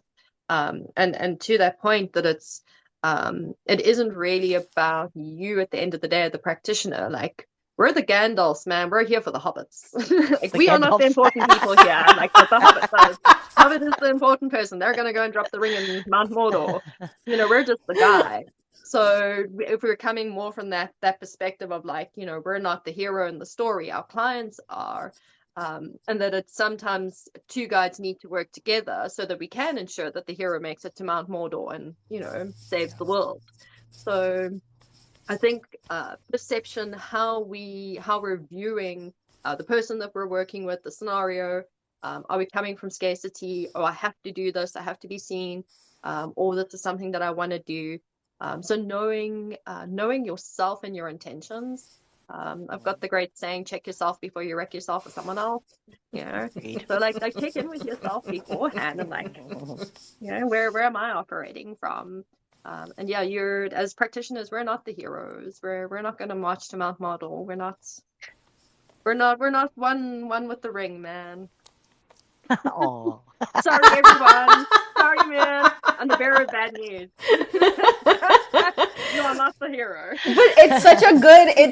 And to that point, that it isn't really about you at the end of the day, the practitioner. Like, we're the Gandalfs, man. We're here for the hobbits. Like, The we are not the Gandalfs. important people here. Like, but the hobbit, hobbit is the important person. They're gonna go and drop the ring in Mount Mordor. We're just the guy. So if we're coming more from that perspective of, like, we're not the hero in the story, our clients are, and that it's sometimes two guides need to work together so that we can ensure that the hero makes it to Mount Mordor and saves the world. So I think perception, how we're viewing the person that we're working with, the scenario. Are we coming from scarcity? Oh, I have to do this. I have to be seen. Or this is something that I want to do. So knowing yourself and your intentions. I've got the great saying: check yourself before you wreck yourself with someone else. So like check in with yourself beforehand and, like, where am I operating from? And yeah, you're, as practitioners, we're not the heroes. We're not going to march to Mount Model. We're not one with the ring, man. Oh. Sorry, everyone. Sorry, man. I'm the bearer of bad news. You are not the hero. But it's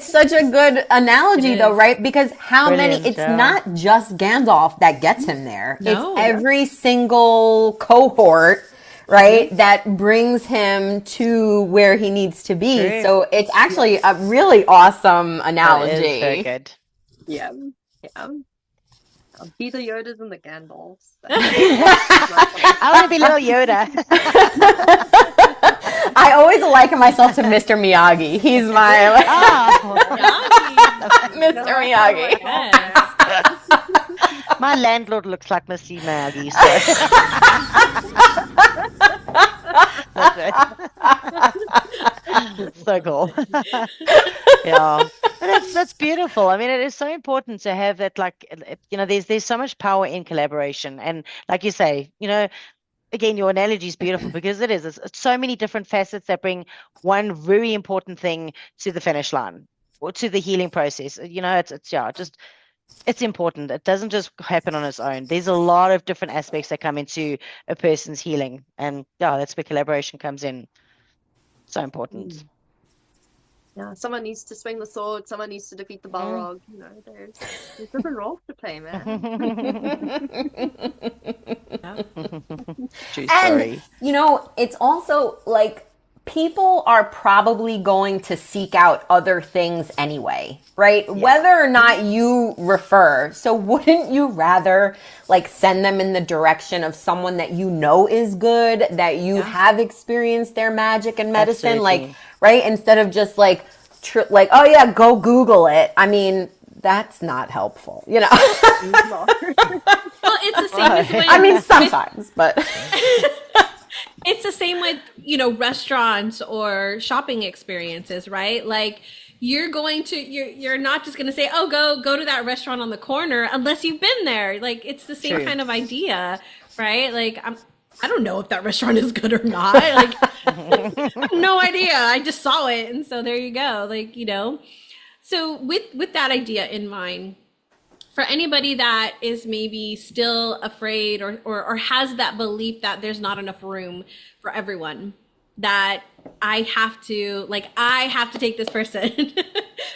such a good analogy though, right? Because it's not just Gandalf that gets him there. No. It's every single cohort, right, that brings him to where he needs to be. True. So it's actually a really awesome analogy. That is very good. Yeah. Be the Yodas and the Gandalfs. I want to be little Yoda. I always liken myself to Mr. Miyagi. He's my Mr. Miyagi. Yes. My landlord looks like Mr. Miyagi. So. So cool. Yeah, that's beautiful. I mean, it is so important to have that. Like, there's so much power in collaboration, and like you say, again, your analogy is beautiful because it's so many different facets that bring one very important thing to the finish line or to the healing process. It's important. It doesn't just happen on its own. There's a lot of different aspects that come into a person's healing, and that's where collaboration comes in. So important. Yeah, someone needs to swing the sword. Someone needs to defeat the Balrog. There's different roles to play, man. True story. And it's also like people are probably going to seek out other things anyway, right? Yeah. Whether or not you refer. So wouldn't you rather like send them in the direction of someone that is good, that you have experienced their magic and medicine, Absolutely. like, right? Instead of just like, oh yeah, go Google it. I mean, that's not helpful, Well, it's the same as when, I mean, sometimes, but it's the same with, restaurants or shopping experiences, right? Like you're not just going to say, oh, go to that restaurant on the corner unless you've been there. Like it's the same kind of idea, right? Like I don't know if that restaurant is good or not. Like I have no idea. I just saw it. And so there you go. Like, so with that idea in mind, for anybody that is maybe still afraid or has that belief that there's not enough room for everyone, that I have to take this person,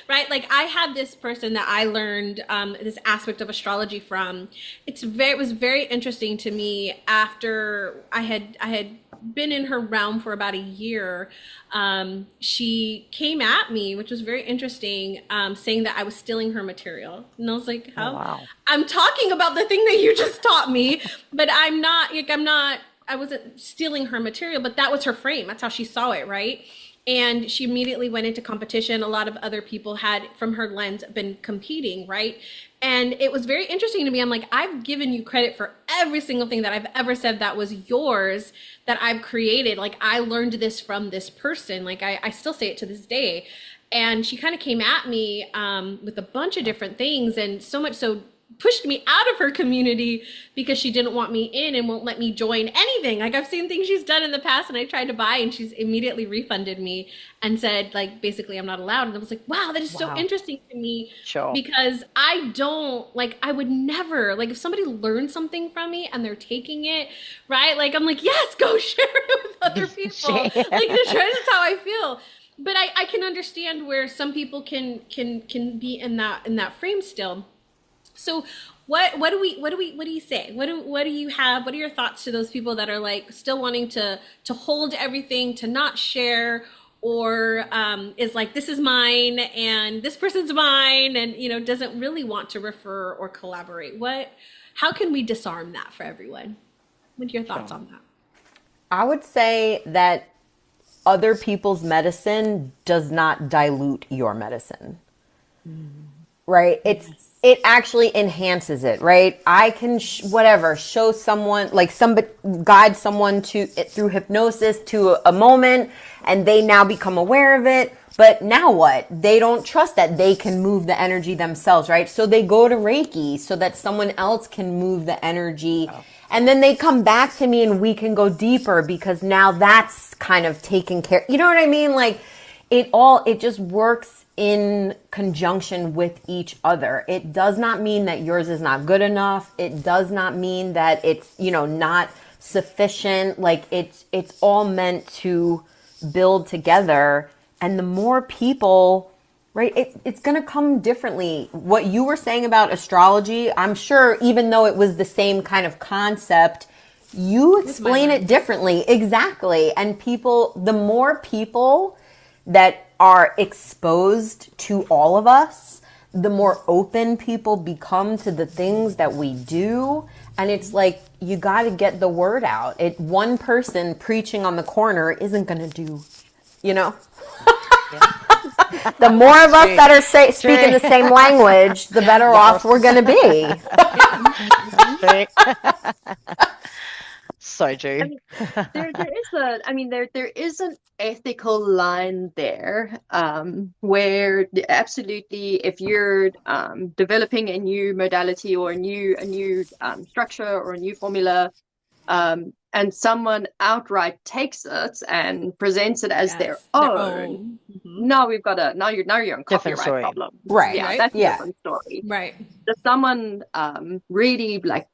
right? Like I had this person that I learned this aspect of astrology from. It was very interesting to me after I had been in her realm for about a year. She came at me, which was very interesting, saying that I was stealing her material. And I was like, how? Oh, wow. I'm talking about the thing that you just taught me, but I wasn't stealing her material, but that was her frame. That's how she saw it, right? And she immediately went into competition. A lot of other people had, from her lens, been competing, right? And it was very interesting to me. I'm like, I've given you credit for every single thing that I've ever said that was yours, that I've created. Like, I learned this from this person. Like, I still say it to this day. And she kind of came at me with a bunch of different things, and so much so pushed me out of her community because she didn't want me in and won't let me join anything. Like I've seen things she's done in the past and I tried to buy and she's immediately refunded me and said like, basically I'm not allowed. And I was like, wow, that is so interesting to me. Sure. Because I would never, like if somebody learns something from me and they're taking it, right? Like I'm like, yes, go share it with other people. Like that's how I feel. But I can understand where some people can be in that frame still. So what do you say? What do you have? What are your thoughts to those people that are like still wanting to hold everything, to not share, or is like this is mine and this person's mine, and doesn't really want to refer or collaborate? How can we disarm that for everyone? What are your thoughts Sure. on that? I would say that other people's medicine does not dilute your medicine. Right? It actually enhances it, right? I can whatever show someone, like somebody, guide someone to it through hypnosis to a moment, and they now become aware of it. But now what? They don't trust that they can move the energy themselves, right? So they go to Reiki so that someone else can move the energy. And then they come back to me and we can go deeper because now that's kind of taken care. You know what I mean? Like it just works in conjunction with each other. It does not mean that yours is not good enough. It does not mean that it's, not sufficient. Like it's all meant to build together. And the more people, right, it's going to come differently. What you were saying about astrology, I'm sure even though it was the same kind of concept, you explain it differently. Exactly. And the more people that are exposed to all of us, the more open people become to the things that we do. And it's like, you got to get the word out. One person preaching on the corner isn't going to do, the more of us that are speaking the same language, the better off we're going to be. So true. There is an ethical line there, where absolutely, if you're developing a new modality or a new structure or a new formula, and someone outright takes it and presents it as their own. Mm-hmm. Now you're on copyright problem. Right. Yeah, Right? that's a different story. Right. If someone really like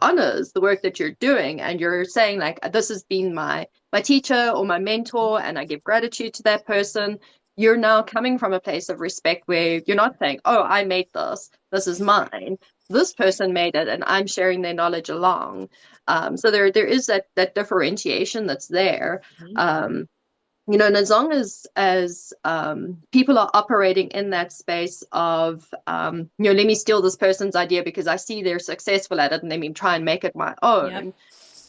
honors the work that you're doing, and you're saying like, this has been my teacher or my mentor, and I give gratitude to that person, you're now coming from a place of respect where you're not saying, oh, I made this is mine, this person made it and I'm sharing their knowledge along. So there is that differentiation that's there. And as long as people are operating in that space of, let me steal this person's idea because I see they're successful at it, and let me try and make it my own.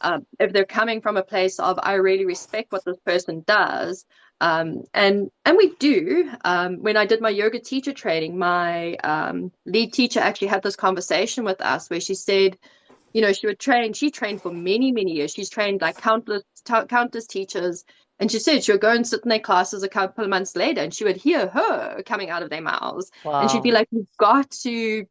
Yep. If they're coming from a place of, I really respect what this person does, and we do. When I did my yoga teacher training, my lead teacher actually had this conversation with us where she said, she trained for many, many years. She's trained like countless teachers. And she said she would go and sit in their classes a couple of months later, and she would hear her coming out of their mouths. Wow. And she'd be like, you've got to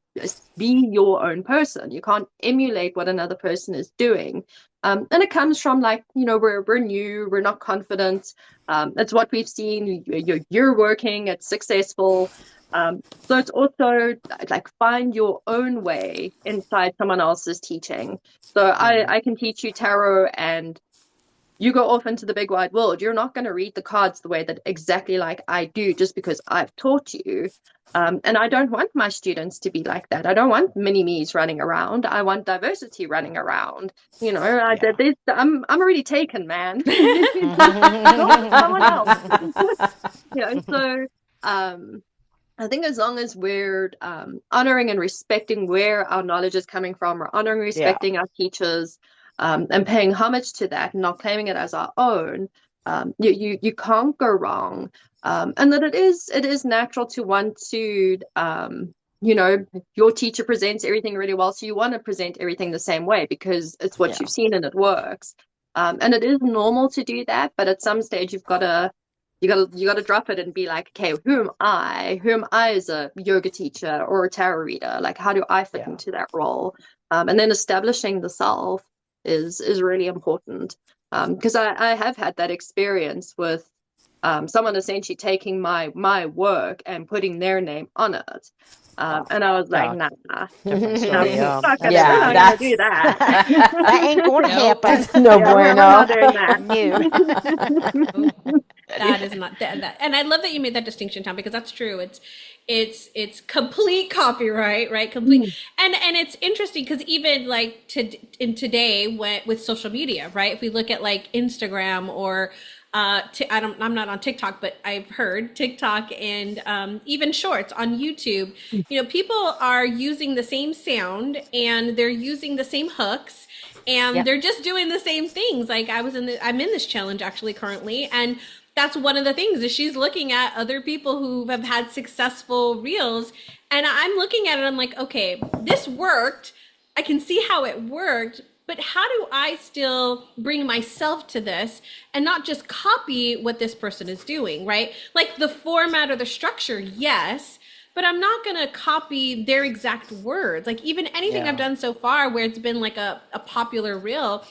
be your own person. You can't emulate what another person is doing. And it comes from like, we're new, we're not confident. That's what we've seen. You're working, it's successful. So it's also like, find your own way inside someone else's teaching. So I can teach you tarot, and you go off into the big wide world. You're not going to read the cards the way that exactly like I do just because I've taught you. And I don't want my students to be like that. I don't want mini-me's running around. I want diversity running around. I'm already taken, man. Someone else. So I think as long as we're honoring and respecting where our knowledge is coming from, or honoring and respecting our teachers, and paying homage to that and not claiming it as our own, you can't go wrong. And that it is natural to want to, your teacher presents everything really well, so you want to present everything the same way because it's what you've seen and it works. And it is normal to do that, but at some stage you got to drop it and be like, okay, who am I as a yoga teacher or a tarot reader? Like, how do I fit into that role? And then establishing the self is really important, because I have had that experience with someone essentially taking my work and putting their name on it, And I was like, Yeah, nah, different we're story. Yeah, we're not Yeah, gonna absolutely. do that. That ain't gonna Nope. happen. that's no Yeah, we're not bueno. doing that. No. That is not that, and I love that you made that distinction, Tom, because that's true. It's complete copyright, right? Complete, Mm. and it's interesting because even like in today, with social media, right? If we look at like Instagram or I'm not on TikTok, but I've heard TikTok and even Shorts on YouTube. You know, people are using the same sound and they're using the same hooks and Yep. they're just doing the same things. Like I'm in this challenge actually currently, and that's one of the things is she's looking at other people who have had successful reels, and I'm looking at it. I'm like, okay, this worked. I can see how it worked, but how do I still bring myself to this and not just copy what this person is doing, right? Like the format or the structure, yes, but I'm not going to copy their exact words. Like even anything I've Yeah. done so far where it's been like a popular reel,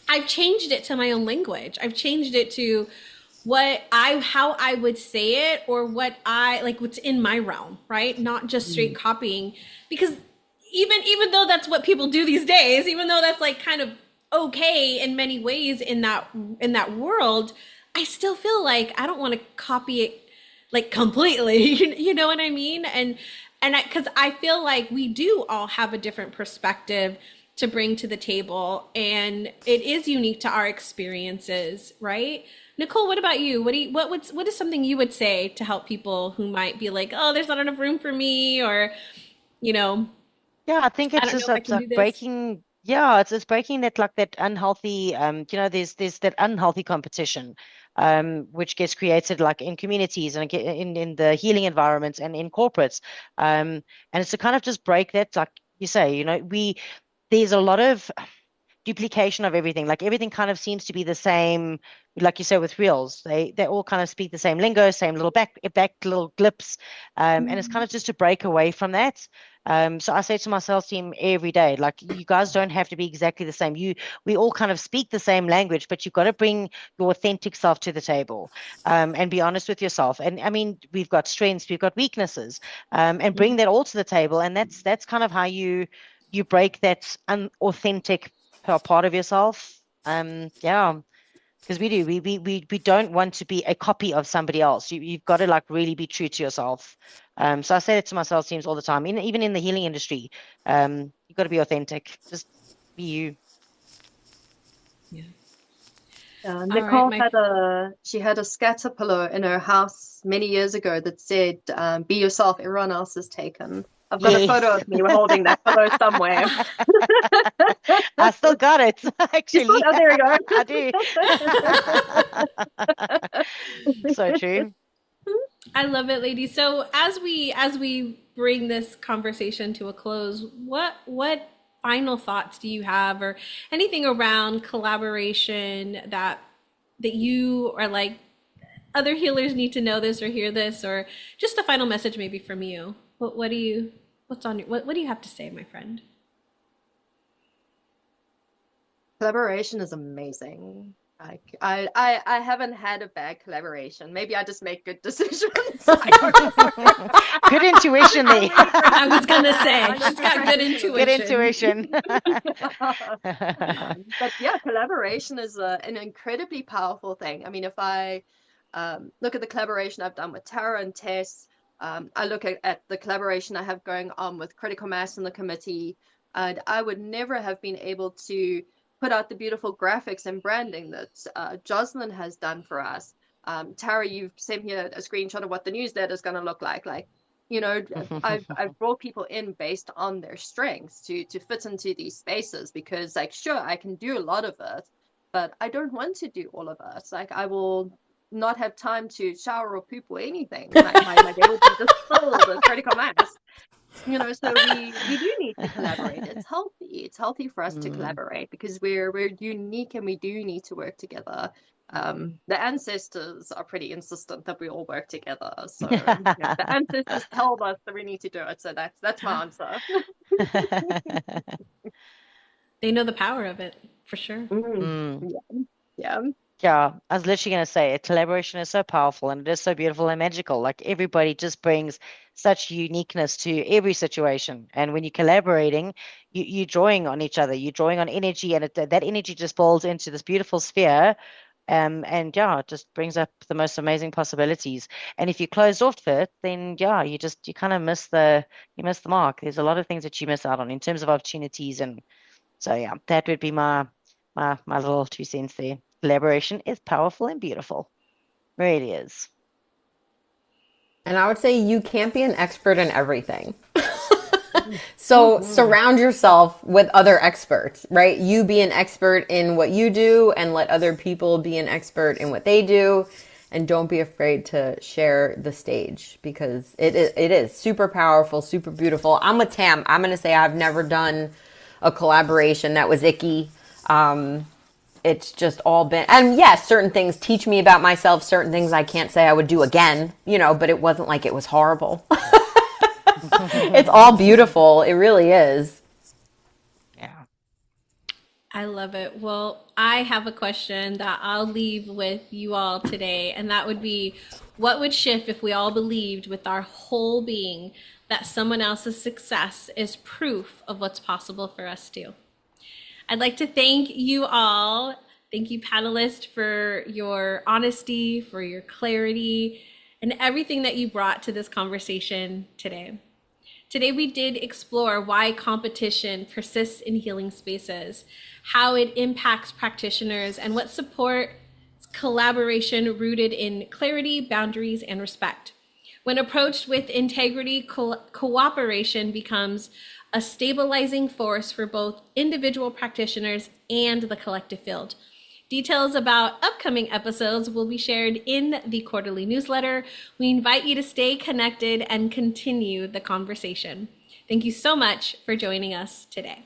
I've changed it to my own language. I've changed it to how I would say it or what I like what's in my realm, right? Not just straight copying because even though that's what people do these days, even though that's like kind of okay in many ways in that world, I still feel like I don't want to copy it like completely. You know what I mean? And because I feel like we do all have a different perspective to bring to the table, and it is unique to our experiences, right? Nicole, what about you? What is something you would say to help people who might be like, oh, there's not enough room for me, or you know, Yeah, I think I it's don't know just if I it's can like do this. breaking. Yeah, it's breaking that like that unhealthy. There's that unhealthy competition, which gets created like in communities and in the healing environments and in corporates, and it's to kind of just break that. Like you say, there's a lot of duplication of everything. Like everything kind of seems to be the same. Like you say with reels, they all kind of speak the same lingo, same little back little glips, and it's kind of just to break away from that. So I say to my sales team every day, like you guys don't have to be exactly the same. We all kind of speak the same language, but you've got to bring your authentic self to the table, and be honest with yourself. And I mean, we've got strengths, we've got weaknesses, and bring that all to the table. And that's kind of how you break that unauthentic part of yourself. Yeah, because we don't want to be a copy of somebody else. You've got to like really be true to yourself. So I say it to my sales teams all the time. Even in the healing industry, you've got to be authentic. Just be you. Yeah. All right, Nicole she had a scatter pillow in her house many years ago that said, "Be yourself, everyone else is taken." I've got a photo Yes. of me holding that pillow somewhere. I still got it, You saw, actually. oh, there we go. I do. So true. I love it, ladies. So as we bring this conversation to a close, what final thoughts do you have, or anything around collaboration that you are like other healers need to know this or hear this, or just a final message maybe from you? What do you what do you have to say, my friend? Collaboration is amazing. Like I haven't had a bad collaboration. Maybe I just make good decisions. I don't know. Good intuition there. I was gonna say she's got good Good intuition. intuition. But yeah, collaboration is an incredibly powerful thing. I mean, if I look at the collaboration I've done with Tara and Tess, I look at the collaboration I have going on with Critical Mass and the committee, and I would never have been able to put out the beautiful graphics and branding that Jocelyn has done for us. Tara, you've sent me a screenshot of what the newsletter is going to look like. Like, I've brought people in based on their strengths to fit into these spaces because, like, sure, I can do a lot of it, but I don't want to do all of it. Like, I will not have time to shower or poop or anything. Like, my day would be just filled with critical mass. So we do need to collaborate. It's healthy. It's healthy for us to collaborate because we're unique and we do need to work together. The ancestors are pretty insistent that we all work together. So the ancestors told us that we need to do it. So that's my answer. They know the power of it for sure. Mm, Mm. yeah, yeah. Yeah, I was literally going to say collaboration is so powerful and it is so beautiful and magical. Like everybody just brings such uniqueness to every situation. And when you're collaborating, you're drawing on each other, you're drawing on energy, and that energy just builds into this beautiful sphere. And yeah, it just brings up the most amazing possibilities. And if you closed off to it, then yeah, you kind of miss the mark. There's a lot of things that you miss out on in terms of opportunities. And so yeah, that would be my little 2 cents there. Collaboration is powerful and beautiful. Really is. And I would say you can't be an expert in everything. So surround yourself with other experts, right? You be an expert in what you do and let other people be an expert in what they do. And don't be afraid to share the stage because it is super powerful, super beautiful. I'm with Tam. I'm going to say I've never done a collaboration that was icky. It's just all been, and yes, certain things teach me about myself, certain things I can't say I would do again, but it wasn't like it was horrible. It's all beautiful. It really is. Yeah. I love it. Well, I have a question that I'll leave with you all today, and that would be, what would shift if we all believed with our whole being that someone else's success is proof of what's possible for us too? I'd like to thank you all. Thank you, panelists, for your honesty, for your clarity, and everything that you brought to this conversation today. Today, we did explore why competition persists in healing spaces, how it impacts practitioners, and what supports collaboration rooted in clarity, boundaries, and respect. When approached with integrity, cooperation becomes a stabilizing force for both individual practitioners and the collective field. Details about upcoming episodes will be shared in the quarterly newsletter. We invite you to stay connected and continue the conversation. Thank you so much for joining us today.